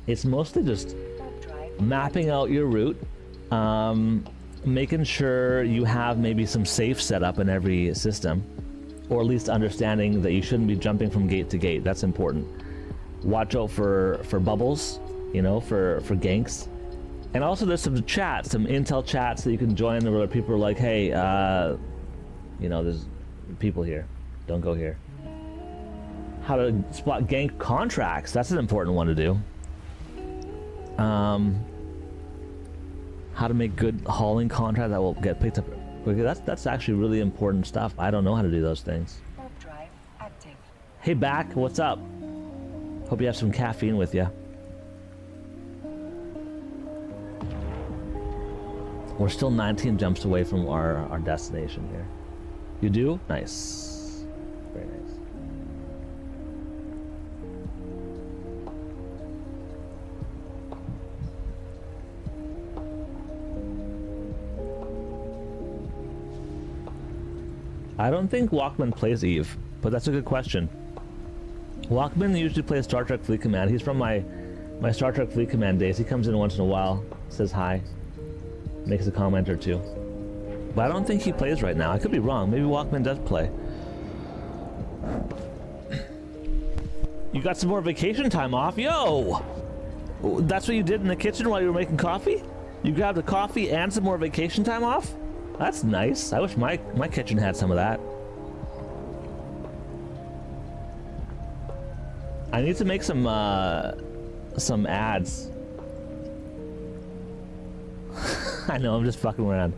Speaker 1: it's mostly just mapping out your route. Making sure you have maybe some safe set up in every system, or at least understanding that you shouldn't be jumping from gate to gate. That's important. Watch out for bubbles, you know, for ganks. And also there's some chats, some intel chats that you can join where people are like, hey, you know, there's people here, don't go here. How to spot gank contracts, that's an important one to do. How to make good hauling contract that will get picked up quickly. That's actually really important stuff. I don't know how to do those things.
Speaker 3: Drive active.
Speaker 1: Hey, Back, what's up? Hope you have some caffeine with you. We're still 19 jumps away from our destination here. You do? Nice. Very nice. I don't think Walkman plays Eve, but that's a good question. Walkman usually plays Star Trek Fleet Command. He's from my Star Trek Fleet Command days. He comes in once in a while, says hi, makes a comment or two. But I don't think he plays right now. I could be wrong. Maybe Walkman does play. You got some more vacation time off? Yo! That's what you did in the kitchen while you were making coffee? You grabbed a coffee and some more vacation time off? That's nice. I wish my kitchen had some of that. I need to make some ads. I know, I'm just fucking around.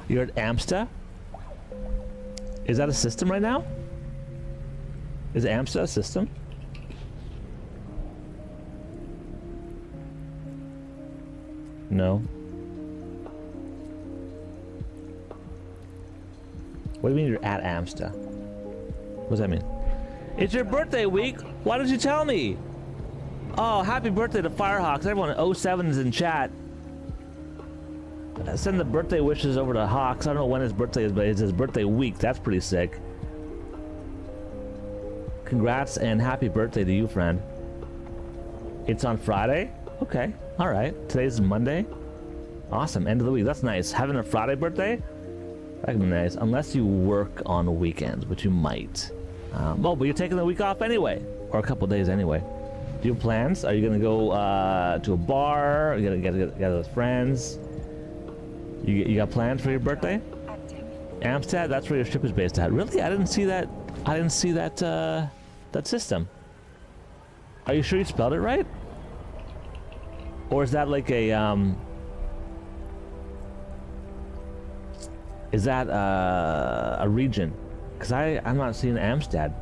Speaker 1: You're at Amsta? Is that a system right now? Is Amsta a system? No. What do you mean you're at Amsta? What does that mean? It's your birthday week! Why did you tell me? Oh, happy birthday to Firehawks. Everyone at 07's in chat. Send the birthday wishes over to Hawks. I don't know when his birthday is, but it's his birthday week. That's pretty sick. Congrats and happy birthday to you, friend. It's on Friday? Okay, alright. Today's Monday? Awesome, end of the week. That's nice. Having a Friday birthday? That can be nice. Unless you work on weekends, which you might. Well, but you're taking the week off anyway. Or a couple days anyway. Do you have plans? Are you gonna go to a bar? Are you gonna get together with friends? You got plans for your birthday? Amsterdam, that's where your ship is based at. Really? I didn't see that. I didn't see that that system. Are you sure you spelled it right? Or is that like a is that a region? Because I'm not seeing Amsterdam.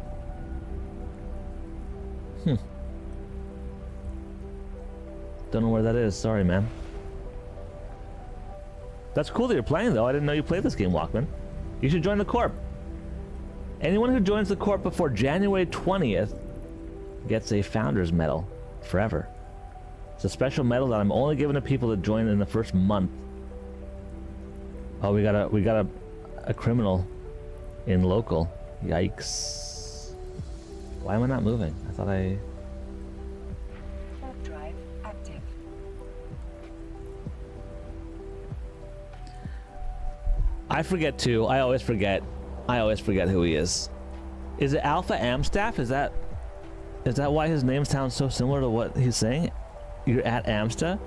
Speaker 1: Don't know where that is. Sorry, man. That's cool that you're playing, though. I didn't know you played this game, Walkman. You should join the Corp. Anyone who joins the Corp before January 20th gets a Founder's Medal forever. It's a special medal that I'm only giving to people that join in the first month. Oh, we got a criminal in local. Yikes. Why am I not moving? I thought I...
Speaker 3: Warp drive active.
Speaker 1: I forget too. I always forget who he is. Is it Alpha Amstaff? Is that why his name sounds so similar to what he's saying? You're at Amsta?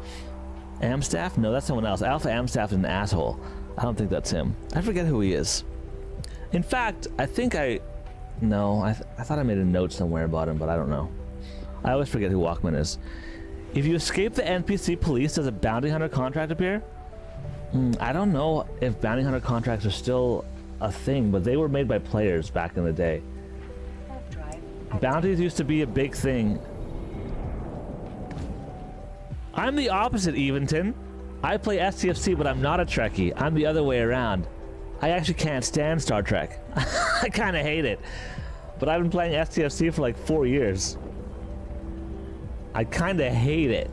Speaker 1: Amstaff? No, that's someone else. Alpha Amstaff is an asshole. I don't think that's him. I forget who he is. In fact, I think I thought I made a note somewhere about him, but I don't know. I always forget who Walkman is. If you escape the NPC police, does a bounty hunter contract appear? I don't know if bounty hunter contracts are still a thing, but they were made by players back in the day.
Speaker 3: Warp drive active.
Speaker 1: Bounties used to be a big thing. I'm the opposite, Eventon. I play STFC, but I'm not a Trekkie. I'm the other way around. I actually can't stand Star Trek. I kind of hate it. But I've been playing STFC for like 4 years. I kind of hate it.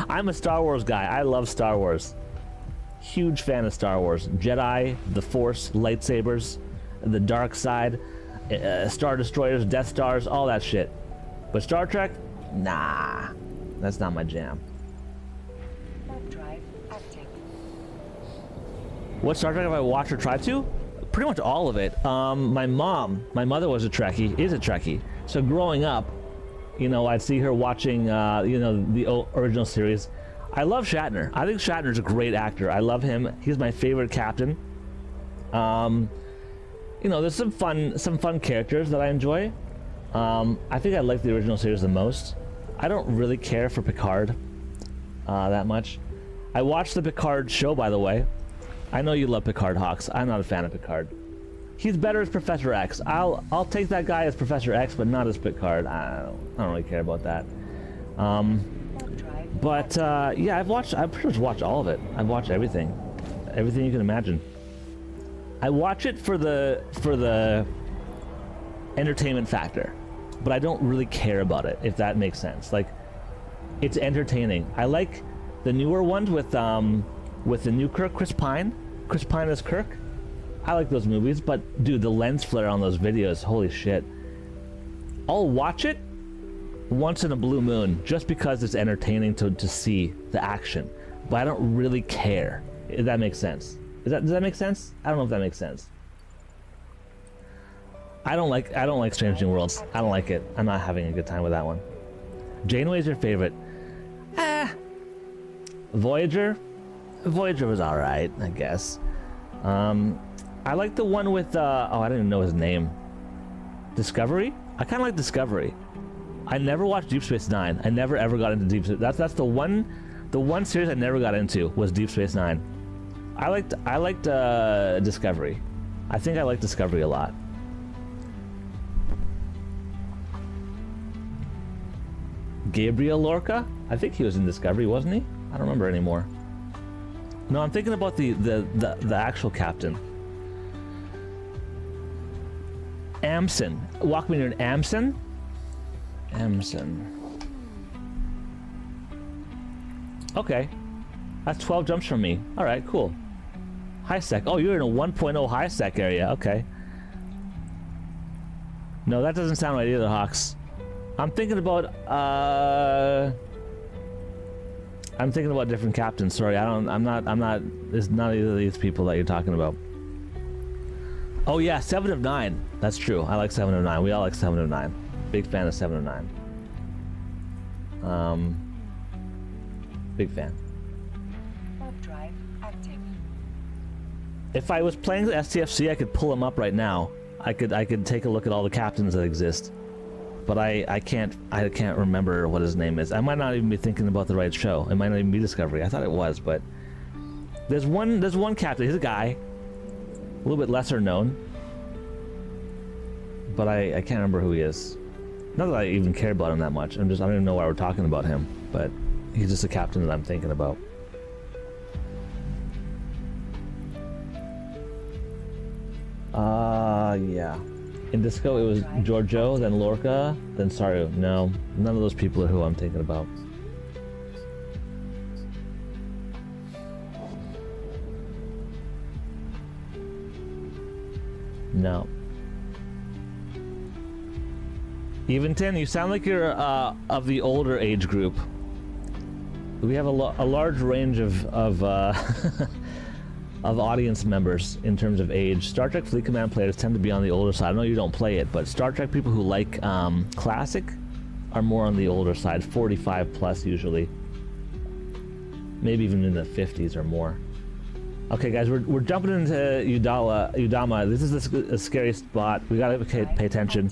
Speaker 1: I'm a Star Wars guy. I love Star Wars. Huge fan of Star Wars. Jedi, the Force, lightsabers, the dark side, Star Destroyers, Death Stars, all that shit. But Star Trek? Nah. That's not my jam.
Speaker 3: Warp drive active.
Speaker 1: What Star Trek have I watched or tried to? Pretty much all of it. My mother was a Trekkie, is a Trekkie. So growing up, you know, I'd see her watching, you know, the original series. I love Shatner. I think Shatner's a great actor. I love him. He's my favorite captain. You know, there's some fun characters that I enjoy. I think I like the original series the most. I don't really care for Picard that much. I watched the Picard show, by the way. I know you love Picard, Hawks. I'm not a fan of Picard. He's better as Professor X. I'll take that guy as Professor X, but not as Picard. I don't really care about that.
Speaker 3: Warp drive
Speaker 1: But yeah, I've pretty much watched all of it. I've watched everything you can imagine. I watch it for the entertainment factor, but I don't really care about it, if that makes sense. Like, it's entertaining. I like the newer ones with the new Kirk, Chris Pine as Kirk. I like those movies, but dude, the lens flare on those videos, holy shit. I'll watch it once in a blue moon just because it's entertaining to see the action, but I don't really care, if that makes sense. Does that make sense? I don't know if that makes sense. I don't like Strange New Worlds. I don't like it. I'm not having a good time with that one. Janeway's your favorite. Voyager was alright, I guess. I like the one with oh, I didn't even know his name. Discovery? I kind of like Discovery. I never watched Deep Space Nine. I never ever got into Deep Space. That's the one series I never got into was Deep Space Nine. I liked Discovery. I think I like Discovery a lot. Gabriel Lorca? I think he was in Discovery, wasn't he? I don't remember anymore. No, I'm thinking about the actual captain. Amson. Walk me near an Amson? Amson. Okay. That's 12 jumps from me. Alright, cool. High sec. Oh, you're in a 1.0 high sec area. Okay. No, that doesn't sound right either, Hawks. I'm thinking about different captains. Sorry, I'm not there's not either of these people that you're talking about. Oh yeah, 7 of 9. That's true. I like 7 of 9. We all like 7 of 9. Big fan of 7 of 9. Big fan.
Speaker 3: Warp drive active.
Speaker 1: If I was playing the STFC, I could pull them up right now. I could take a look at all the captains that exist. But I can't remember what his name is. I might not even be thinking about the right show. It might not even be Discovery. I thought it was, but there's one captain. He's a guy, a little bit lesser known, but I can't remember who he is. Not that I even care about him that much. I don't even know why we're talking about him, but he's just a captain that I'm thinking about. Yeah. In Disco, it was Giorgio, then Lorca, then Saru. No, none of those people are who I'm thinking about. No. Eventon, you sound like you're of the older age group. We have a large range of of audience members in terms of age. Star Trek Fleet Command players tend to be on the older side. I know you don't play it, but Star Trek people who like classic are more on the older side, 45 plus usually. Maybe even in the 50s or more. Okay guys, we're jumping into Udama. This is a scary spot. We gotta pay attention.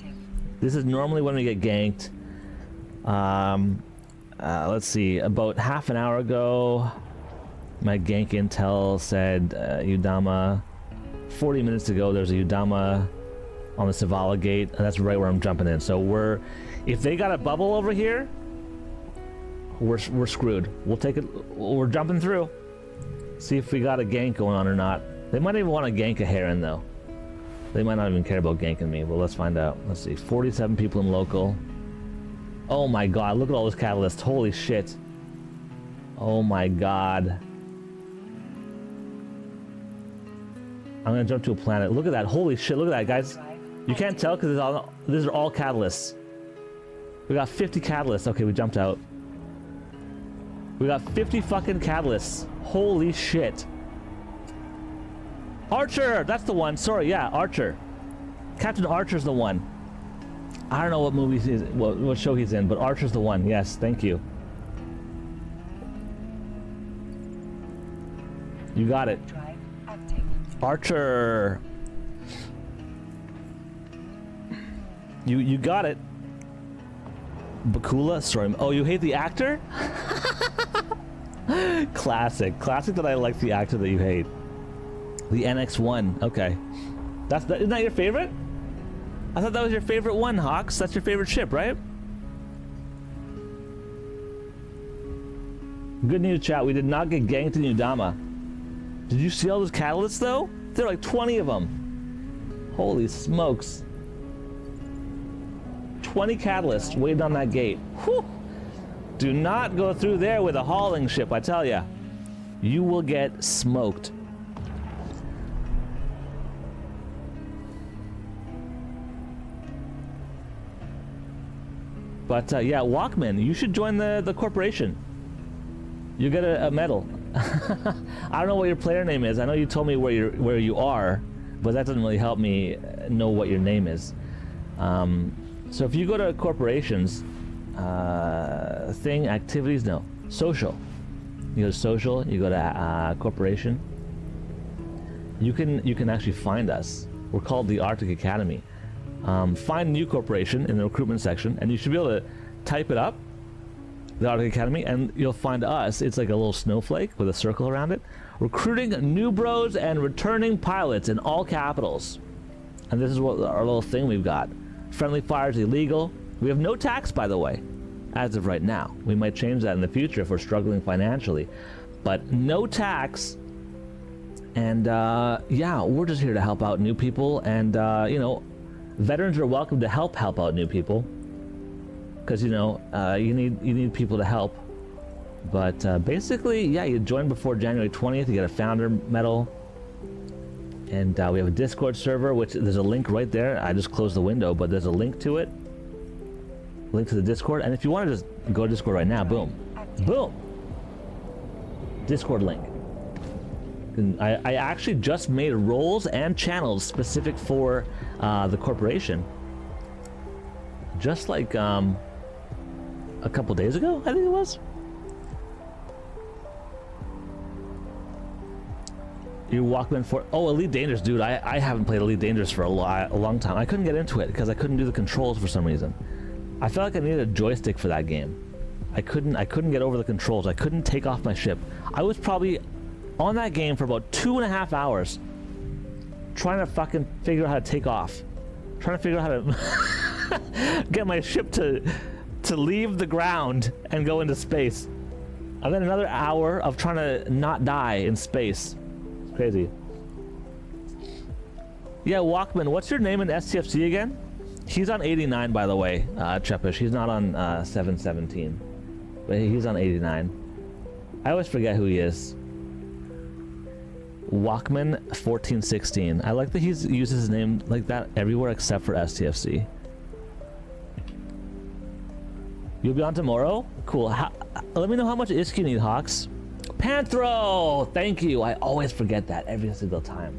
Speaker 1: This is normally when we get ganked. Let's see, about half an hour ago, my gank intel said Udama. 40 minutes ago, there's a Udama on the Savala gate, and that's right where I'm jumping in. So if they got a bubble over here, we're screwed. We'll take it. We're jumping through. See if we got a gank going on or not. They might even want to gank a Heron though. They might not even care about ganking me, but let's find out. Let's see, 47 people in local. Oh my god, look at all this catalyst. Holy shit. Oh my god. I'm gonna jump to a planet. Look at that. Holy shit. Look at that, guys. You can't tell because these are all catalysts. We got 50 catalysts. Okay, we jumped out. We got 50 fucking catalysts. Holy shit. Archer! That's the one. Sorry, yeah, Archer. Captain Archer's the one. I don't know what movie he's in, what show he's in, but Archer's the one. Yes, thank you. You got it. Archer. You got it. Bakula? Sorry. Oh, you hate the actor? Classic. Classic that I like the actor that you hate. The NX-1. Okay. Isn't that your favorite? I thought that was your favorite one, Hawks. That's your favorite ship, right? Good news, chat. We did not get ganked in Udama. Did you see all those catalysts, though? There are like 20 of them. Holy smokes. 20 catalysts waiting on that gate. Whew. Do not go through there with a hauling ship, I tell ya. You will get smoked. But yeah, Walkman, you should join the corporation. You get a medal. I don't know what your player name is. I know you told me where you are, but that doesn't really help me know what your name is. So if you go to corporations, thing, activities, no, social. You go to social, you go to corporation. You can actually find us. We're called the Arctic Academy. Find new corporation in the recruitment section, and you should be able to type it up, the Arctic Academy, and you'll find us. It's like a little snowflake with a circle around it. Recruiting new bros and returning pilots in all capitals. And this is what our little thing we've got. Friendly fire is illegal. We have no tax, by the way, as of right now. We might change that in the future if we're struggling financially. But no tax. And yeah, we're just here to help out new people. And, you know, veterans are welcome to help out new people. Because, you know, you need people to help. But basically, yeah, you join before January 20th. You get a founder medal. And we have a Discord server, which there's a link right there. I just closed the window, but there's a link to it. Link to the Discord. And if you want to just go to Discord right now, boom. Boom! Discord link. And I actually just made roles and channels specific for the corporation. Just like a couple days ago, I think it was. You Walkman for Elite Dangerous, dude. I haven't played Elite Dangerous for a long time. I couldn't get into it because I couldn't do the controls for some reason. I felt like I needed a joystick for that game. I couldn't get over the controls. I couldn't take off my ship. I was probably on that game for about 2.5 hours trying to fucking figure out how to take off. Trying to figure out how to get my ship to leave the ground and go into space. And then another hour of trying to not die in space. Crazy. Yeah, Walkman, what's your name in STFC again? He's on 89, by the way, Chepish. He's not on 717. But he's on 89. I always forget who he is. Walkman 1416. I like that he uses his name like that everywhere except for STFC. You'll be on tomorrow? Cool. Let me know how much ISK you need, Hawks. Panthro! Thank you. I always forget that every single time.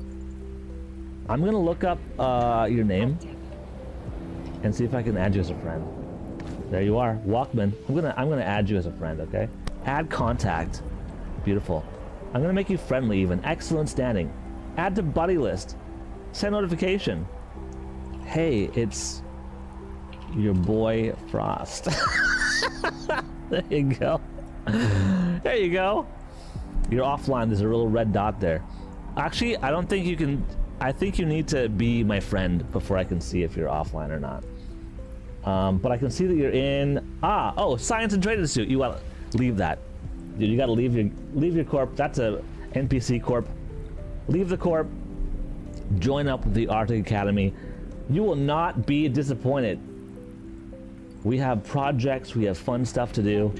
Speaker 1: I'm gonna look up your name and see if I can add you as a friend. There you are, Walkman. I'm gonna add you as a friend, okay? Add contact. Beautiful. I'm gonna make you friendly even. Excellent standing. Add to buddy list. Send notification. Hey, it's your boy Frost. There you go. There you go. You're offline. There's a little red dot there. Actually, I don't think you can. I think you need to be my friend before I can see if you're offline or not. But I can see that you're in. Oh, science and traded suit. You gotta leave that. Dude, you gotta leave your corp. That's a NPC corp. Leave the corp. Join up with the Arctic Academy. You will not be disappointed. We have projects. We have fun stuff to do.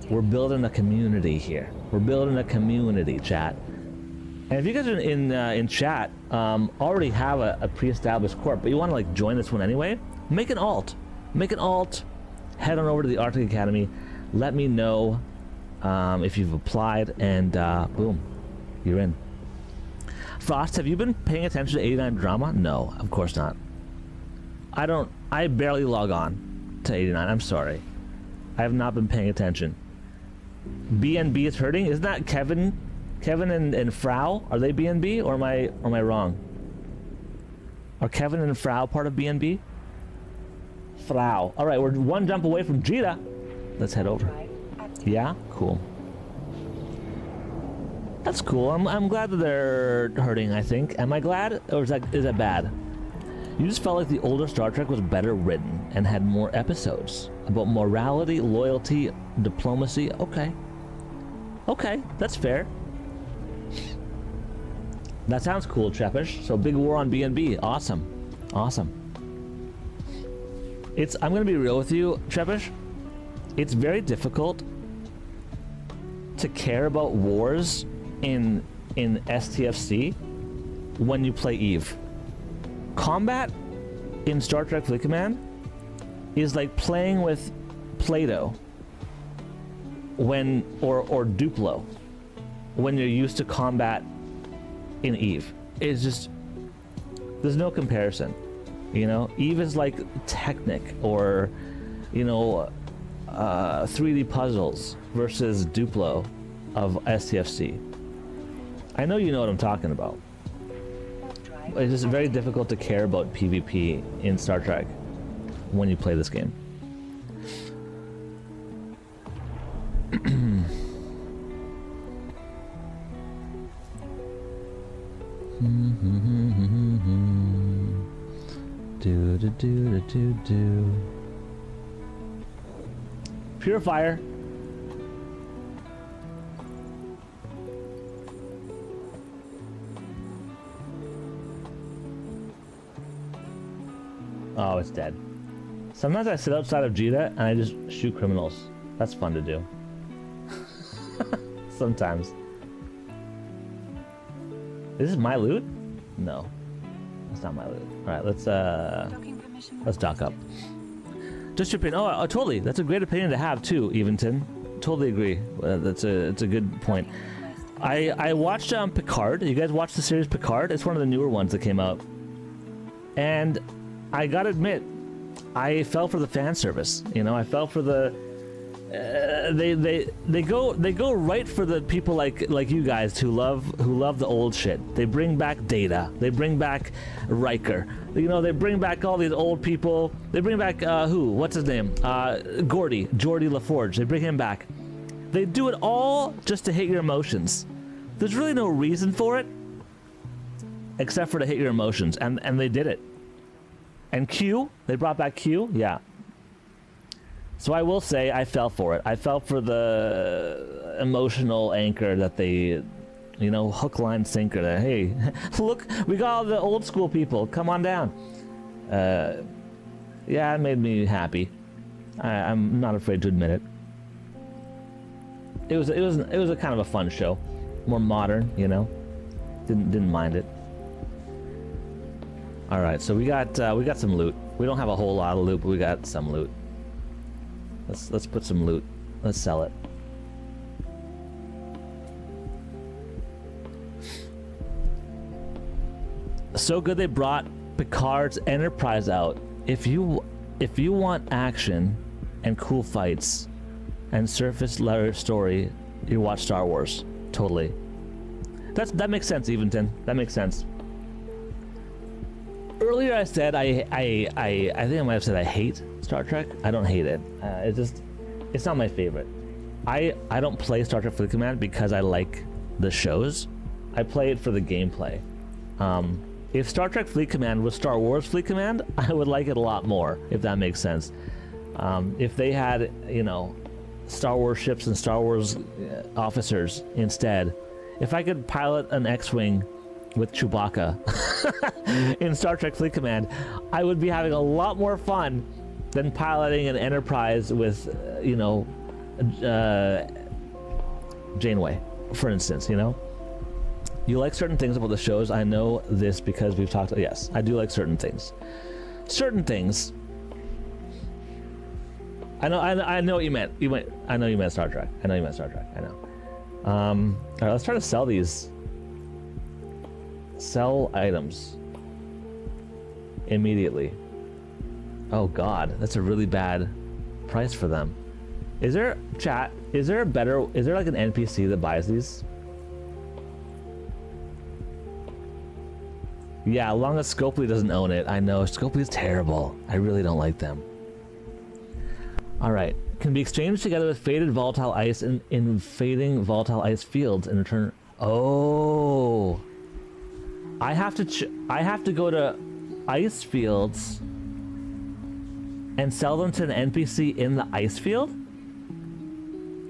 Speaker 1: We're building a community here. We're building a community, chat. And if you guys are in chat already have a pre-established corp, but you want to like join this one anyway, make an alt. Make an alt. Head on over to the Arctic Academy. Let me know if you've applied, and boom, you're in. Frost, have you been paying attention to 89 drama? No, of course not. I barely log on to 89. I'm sorry. I have not been paying attention. BNB is hurting. Isn't that Kevin and Frau? Are they BNB, or am I wrong? Are Kevin and Frau part of BNB? Frau. All right, we're one jump away from Jita. Let's head over. Yeah, cool. That's cool. I'm glad that they're hurting. I think. Am I glad, or is that bad? You just felt like the older Star Trek was better written and had more episodes about morality, loyalty, diplomacy. Okay, that's fair. That sounds cool, Chepish. So big war on BNB. Awesome. I'm gonna be real with you, Chepish. It's very difficult to care about wars in STFC when you play Eve. Combat in Star Trek Fleet Command is like playing with Play-Doh or Duplo when you're used to combat in Eve. It's just, there's no comparison. You know, Eve is like Technic or, you know, 3D puzzles versus Duplo of STFC. I know you know what I'm talking about. It's just very difficult to care about PvP in Star Trek when you play this game. Do do do do do. Purifier. Oh, it's dead. Sometimes I sit outside of Jita and I just shoot criminals. That's fun to do. Sometimes. This is my loot? No. That's not my loot. Alright, let's dock up. Just your opinion. Oh, totally. That's a great opinion to have too, Eventon. Totally agree. It's a good point. I watched Picard. You guys watched the series Picard? It's one of the newer ones that came out. And I gotta admit, I fell for the fan service. You know, I fell for the. They go right for the people like you guys who love the old shit. They bring back Data. They bring back Riker. You know, they bring back all these old people. They bring back who? What's his name? Geordi LaForge. They bring him back. They do it all just to hit your emotions. There's really no reason for it, except for to hit your emotions, and they did it. And Q, they brought back Q, yeah. So I will say I fell for it. I fell for the emotional anchor that they, you know, hook, line, sinker. That, hey, look, we got all the old school people. Come on down. Yeah, it made me happy. I'm not afraid to admit it. It was a kind of a fun show, more modern, you know. Didn't mind it. All right, so we got some loot. We don't have a whole lot of loot, but we got some loot. Let's put some loot. Let's sell it. So good they brought Picard's Enterprise out. If you want action and cool fights and surface level story, you watch Star Wars. Totally. That makes sense, Eventon. That makes sense. Earlier I said I think I might have said I hate Star Trek. I don't hate it. It's not my favorite. I don't play Star Trek Fleet Command because I like the shows. I play it for the gameplay. If Star Trek Fleet Command was Star Wars Fleet Command, I would like it a lot more, if that makes sense. If they had, you know, Star Wars ships and Star Wars officers instead, if I could pilot an X-Wing with Chewbacca in Star Trek Fleet Command, I would be having a lot more fun than piloting an Enterprise with, you know, Janeway, for instance, you know? You like certain things about the shows. I know this because we've talked. Yes, I do like certain things. Certain things. I know what you meant. I know you meant Star Trek. I know you meant Star Trek. I know. All right, let's try to sell these. Sell items immediately. Oh God, that's a really bad price for them. Is there, chat? Is there like an NPC that buys these? Yeah, as long as Scopely doesn't own it. I know Scopely's terrible. I really don't like them. All right, can be exchanged together with faded volatile ice in fading volatile ice fields in return. Oh, I have to go to ice fields and sell them to an NPC in the ice field.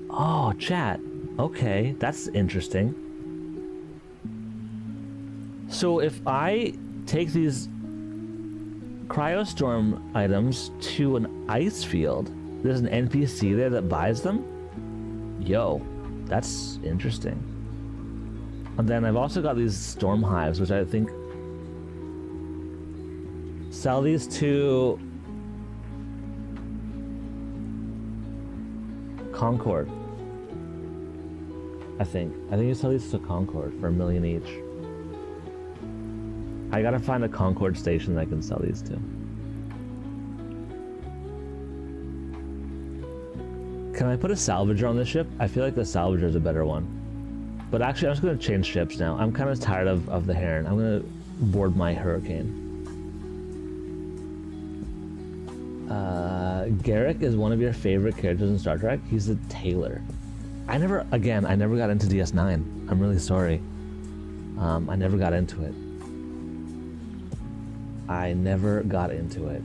Speaker 1: Oh, chat. Okay, that's interesting. So if I take these Cryostorm items to an ice field, there's an NPC there that buys them? Yo, that's interesting. And then I've also got these storm hives, which I think sell these to Concord. I think you sell these to Concord for $1 million each. I gotta find a Concord station that I can sell these to. Can I put a salvager on this ship? I feel like the salvager is a better one. But actually, I'm just gonna change ships now. I'm kind of tired of the Heron. I'm gonna board my Hurricane. Garrick is one of your favorite characters in Star Trek. He's a tailor. I never got into DS9. I'm really sorry. I never got into it.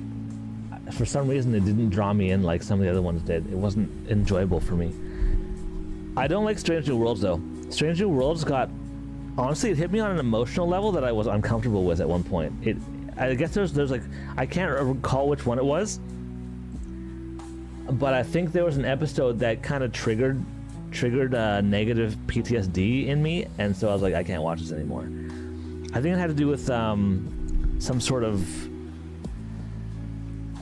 Speaker 1: For some reason, it didn't draw me in like some of the other ones did. It wasn't enjoyable for me. I don't like Strange New Worlds though. Strange New Worlds honestly, it hit me on an emotional level that I was uncomfortable with at one point. I guess there's like, I can't recall which one it was, but I think there was an episode that kind of triggered negative PTSD in me, and so I was like, I can't watch this anymore. I think it had to do with some sort of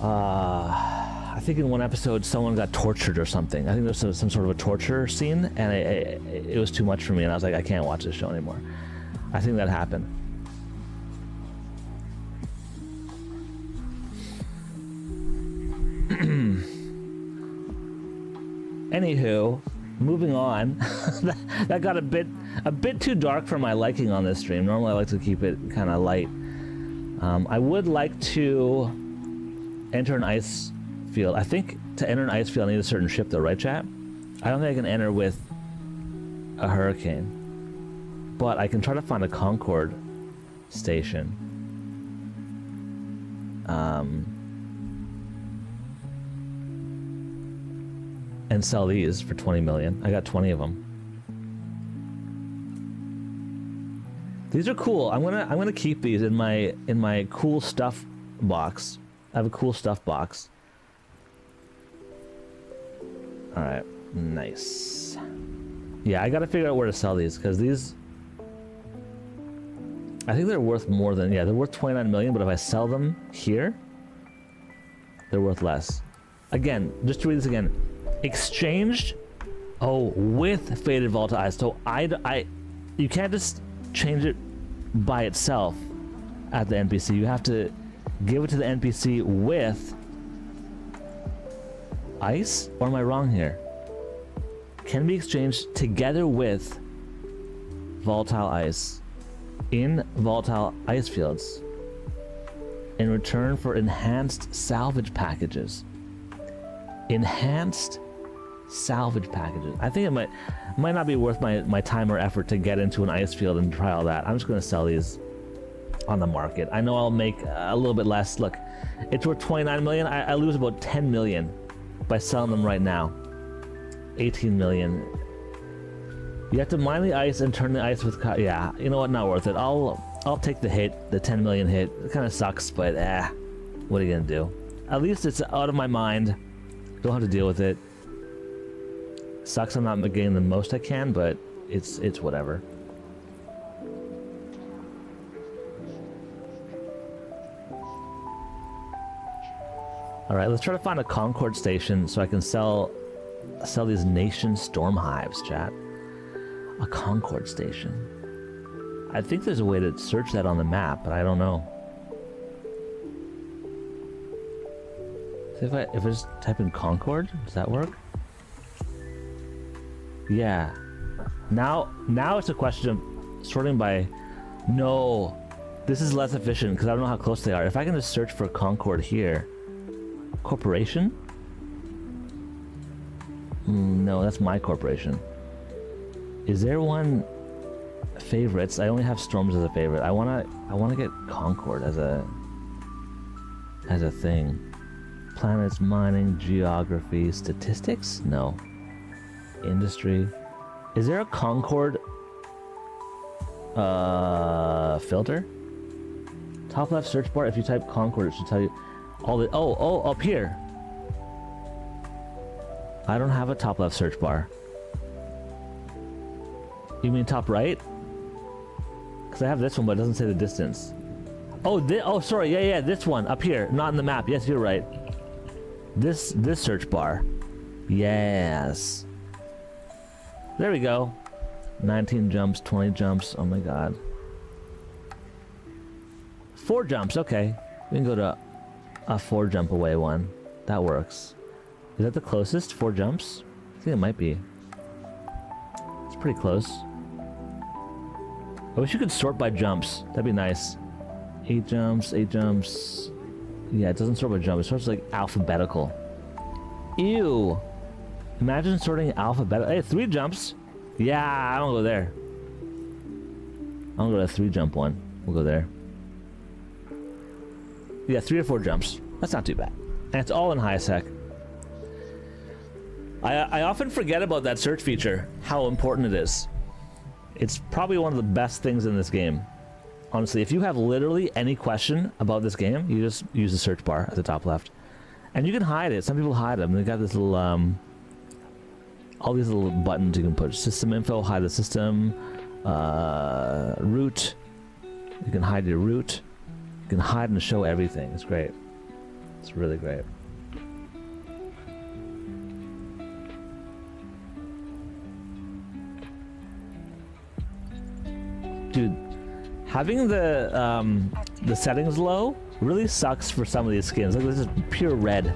Speaker 1: I think in one episode someone got tortured or something. I think there was some sort of a torture scene, and it was too much for me, and I was like, I can't watch this show anymore. I think that happened. Anywho, moving on. That got a bit too dark for my liking on this stream. Normally I like to keep it kind of light. I would like to enter an ice field. I think to enter an ice field I need a certain ship though, right chat? I don't think I can enter with a Hurricane, but I can try to find a Concord station. And sell these for 20 million. I got 20 of them. These are cool. I'm gonna keep these in my cool stuff box. I have a cool stuff box. All right, nice. Yeah, I gotta figure out where to sell these because these, I think they're worth more than, yeah, they're worth 29 million. But if I sell them here, they're worth less. Again, just to read this again. Exchanged, with faded volatile ice. So you can't just change it by itself at the NPC. You have to give it to the NPC with ice, or am I wrong here? Can be exchanged together with volatile ice in volatile ice fields in return for enhanced salvage packages. Enhanced salvage packages. I think it might not be worth my time or effort to get into an ice field and try all that. I'm just going to sell these on the market. I know I'll make a little bit less. Look, it's worth 29 million. I lose about 10 million by selling them right now. 18 million. You have to mine the ice and turn the ice with yeah, you know what, not worth it. I'll take the hit, the 10 million hit. It kind of sucks, but what are you gonna do? At least it's out of my mind. Don't have to deal with it. Sucks I'm not getting the most I can, but it's whatever. Alright, let's try to find a Concord station so I can sell these nation storm hives, chat. A Concord station. I think there's a way to search that on the map, but I don't know. So if I just type in Concord, does that work? Yeah. Now it's a question of sorting by. No, this is less efficient because I don't know how close they are. If I can just search for Concord here, corporation. No, that's my corporation. Is there one? Favorites. I only have Storms as a favorite. I wanna get Concord as a thing. Planets, mining, geography, statistics? No. Industry. Is there a Concord filter? Top left search bar, if you type Concord, it should tell you all the up here. I don't have a top left search bar. You mean top right? Because I have this one, but it doesn't say the distance. Oh, sorry, yeah, this one up here, not in the map. Yes, you're right. This search bar. Yes. There we go. 19 jumps, 20 jumps. Oh my god. 4 jumps, okay. We can go to a 4 jump away one. That works. Is that the closest? 4 jumps? I think it might be. It's pretty close. I wish you could sort by jumps. That'd be nice. 8 jumps, 8 jumps. Yeah, it doesn't sort by jump. It sorts like alphabetical. Ew. Imagine sorting alphabetical. Hey, 3 jumps. Yeah, I don't go there. I'll go to the 3 jump one. We'll go there. Yeah, 3 or 4 jumps. That's not too bad. And it's all in high sec. I often forget about that search feature, how important it is. It's probably one of the best things in this game. Honestly, if you have literally any question about this game, you just use the search bar at the top left. And you can hide it. Some people hide them. They got this little, all these little buttons you can put. System info, hide the system, root. You can hide your root. You can hide and show everything. It's great. It's really great. Dude, having the settings low really sucks for some of these skins. Like this is pure red.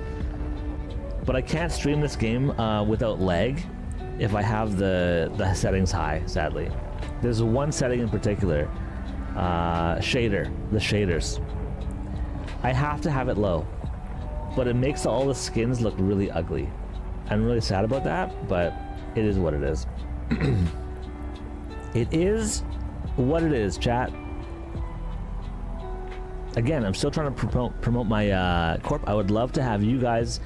Speaker 1: But I can't stream this game without lag if I have the settings high, sadly. There's one setting in particular, the shaders. I have to have it low, but it makes all the skins look really ugly. I'm really sad about that, but it is what it is. It is what it is, chat. Again, I'm still trying to promote my corp. I would love to have you guys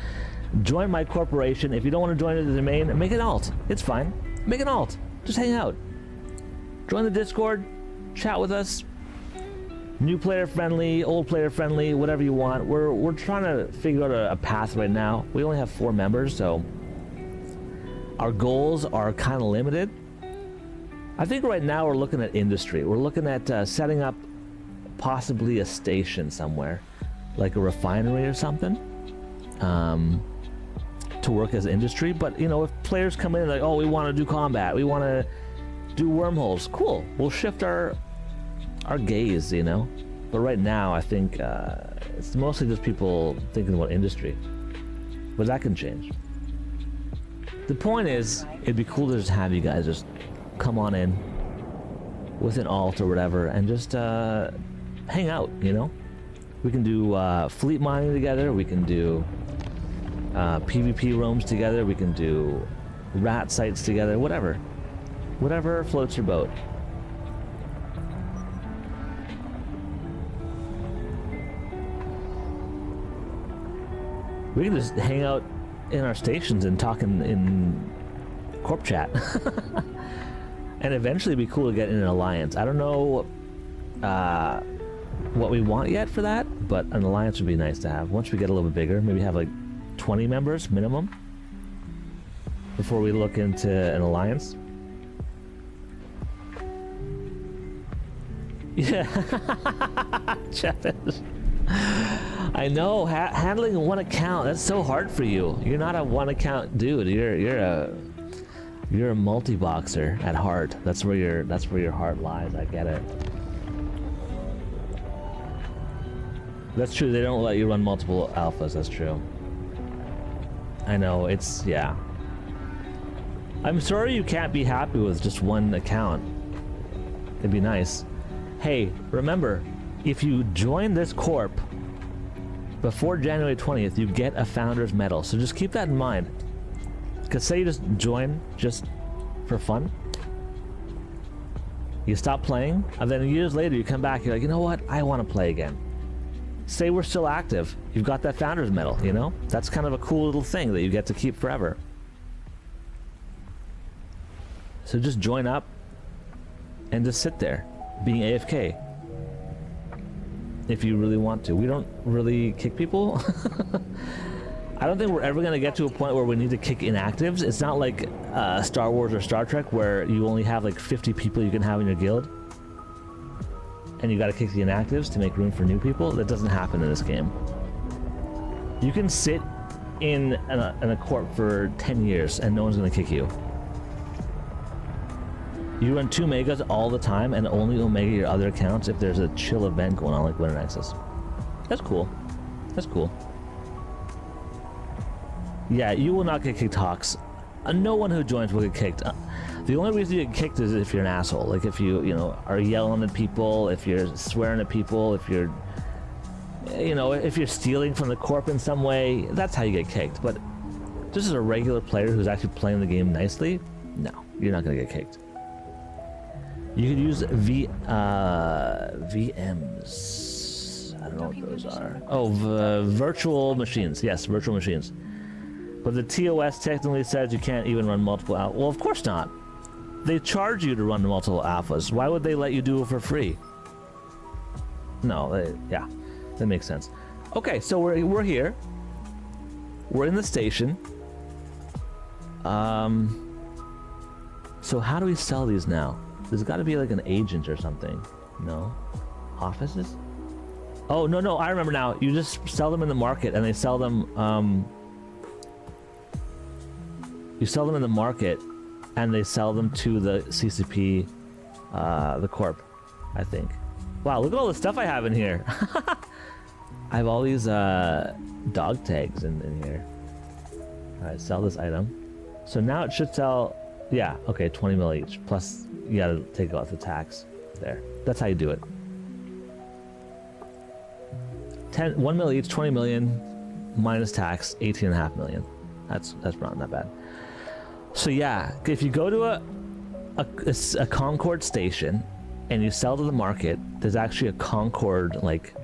Speaker 1: join my corporation. If you don't want to join the domain, make an alt. It's fine. Make an alt. Just hang out. Join the Discord. Chat with us. New player friendly, old player friendly, whatever you want. We're trying to figure out a path right now. We only have 4 members, so our goals are kind of limited. I think right now we're looking at industry. We're looking at setting up possibly a station somewhere, like a refinery or something, to work as industry. But you know, if players come in like, oh, we want to do combat, we want to do wormholes, cool. We'll shift our gaze, you know. But right now, I think it's mostly just people thinking about industry. But that can change. The point is, it'd be cool to just have you guys just come on in with an alt or whatever and just hang out, you know. We can do fleet mining together, we can do PvP roams together, we can do rat sites together, whatever floats your boat. We can just hang out in our stations and talk in corp chat. And eventually it'd be cool to get in an alliance. I don't know what we want yet for that, but an alliance would be nice to have. Once we get a little bit bigger, maybe have like 20 members minimum before we look into an alliance. Yeah. Jeff, I know, handling one account, that's so hard for you. You're not a one account dude. You're a multi-boxer at heart. That's where your heart lies. I get it. That's true. They don't let you run multiple alphas. That's true. I know. It's, yeah. I'm sorry you can't be happy with just one account. It'd be nice. Hey, remember, if you join this corp before January 20th, you get a founder's medal. So just keep that in mind. Because say you just join just for fun, you stop playing, and then years later you come back, you're like, you know what, I want to play again. Say we're still active, you've got that founder's medal, you know? That's kind of a cool little thing that you get to keep forever. So just join up and just sit there, being AFK. If you really want to. We don't really kick people. I don't think we're ever going to get to a point where we need to kick inactives. It's not like Star Wars or Star Trek where you only have like 50 people you can have in your guild and you got to kick the inactives to make room for new people. That doesn't happen in this game. You can sit in a corp for 10 years and no one's going to kick you. You run 2 megas all the time and only omega your other accounts if there's a chill event going on like Winter Nexus. That's cool. That's cool. Yeah, you will not get kicked, Hawks. No one who joins will get kicked. The only reason you get kicked is if you're an asshole. Like if you know, are yelling at people, if you're swearing at people, if you're, you know, if you're stealing from the corp in some way, that's how you get kicked. But just as a regular player who's actually playing the game nicely, no, you're not gonna get kicked. You could use VMs. I don't know what those are. Oh, virtual machines. Yes, virtual machines. But the TOS technically says you can't even run multiple alphas. Well, of course not. They charge you to run multiple alphas. Why would they let you do it for free? No, yeah, that makes sense. Okay, so we're here. We're in the station. So how do we sell these now? There's got to be like an agent or something. No? Offices? Oh, no, I remember now. You just sell them in the market and they sell them, you sell them in the market and they sell them to the CCP, the corp, I think. Wow, look at all the stuff I have in here. I have all these, dog tags in here. Alright, sell this item. So now it should sell, yeah, okay, 20 mil each, plus you gotta take off the tax there. That's how you do it. 1 mil each, 20 million, minus tax, 18.5 million. That's not that bad. So yeah, if you go to a Concord station and you sell to the market, there's actually a Concord like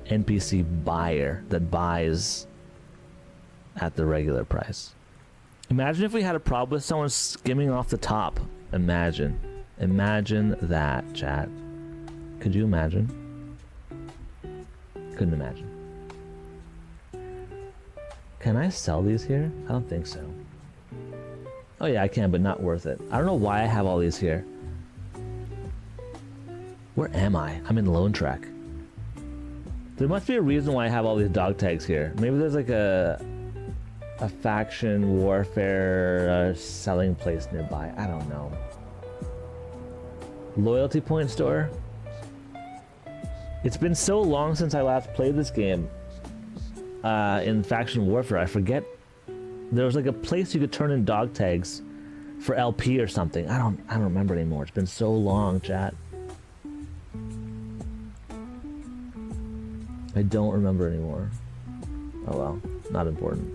Speaker 1: NPC buyer that buys at the regular price. Imagine if we had a problem with someone skimming off the top. Imagine that, chat. Could you imagine? Couldn't imagine. Can I sell these here? I don't think so. Oh yeah, I can, but not worth it. I don't know why I have all these here. Where am I? I'm in Lone Track. There must be a reason why I have all these dog tags here. Maybe there's like a faction warfare selling place nearby. I don't know. Loyalty point store? It's been so long since I last played this game in faction warfare. I forget. There was like a place you could turn in dog tags for LP or something. I don't remember anymore. It's been so long, chat. I don't remember anymore. Oh well, not important.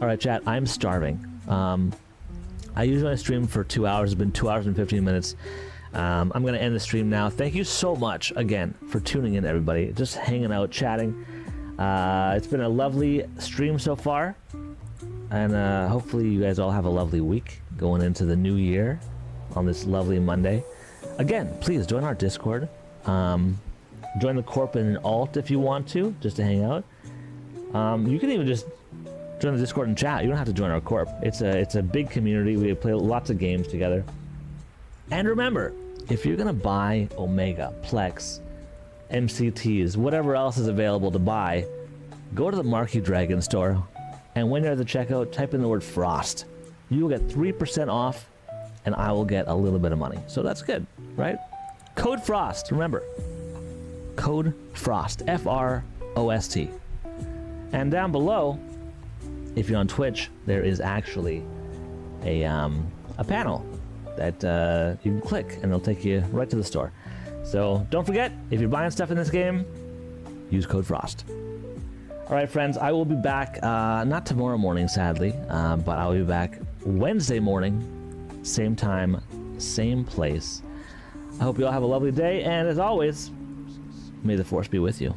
Speaker 1: Alright, chat, I'm starving. I usually stream for 2 hours. It's been 2 hours and 15 minutes. I'm going to end the stream now. Thank you so much, again, for tuning in, everybody. Just hanging out, chatting. It's been a lovely stream so far. And hopefully you guys all have a lovely week going into the new year on this lovely Monday. Again, please join our Discord. Join the Corp in an alt if you want to, just to hang out. You can even just join the Discord and chat. You don't have to join our Corp. It's a big community. We play lots of games together. And remember, if you're gonna buy Omega, Plex, MCTs, whatever else is available to buy, go to the Marquee Dragon store, and when you're at the checkout, type in the word Frost. You will get 3% off, and I will get a little bit of money. So that's good, right? Code Frost, remember. Code Frost, F-R-O-S-T. And down below, if you're on Twitch, there is actually a panel that you can click, and it'll take you right to the store. So don't forget, if you're buying stuff in this game, use code Frost. All right, friends, I will be back, not tomorrow morning, sadly, but I'll be back Wednesday morning, same time, same place. I hope you all have a lovely day, and as always, may the Force be with you.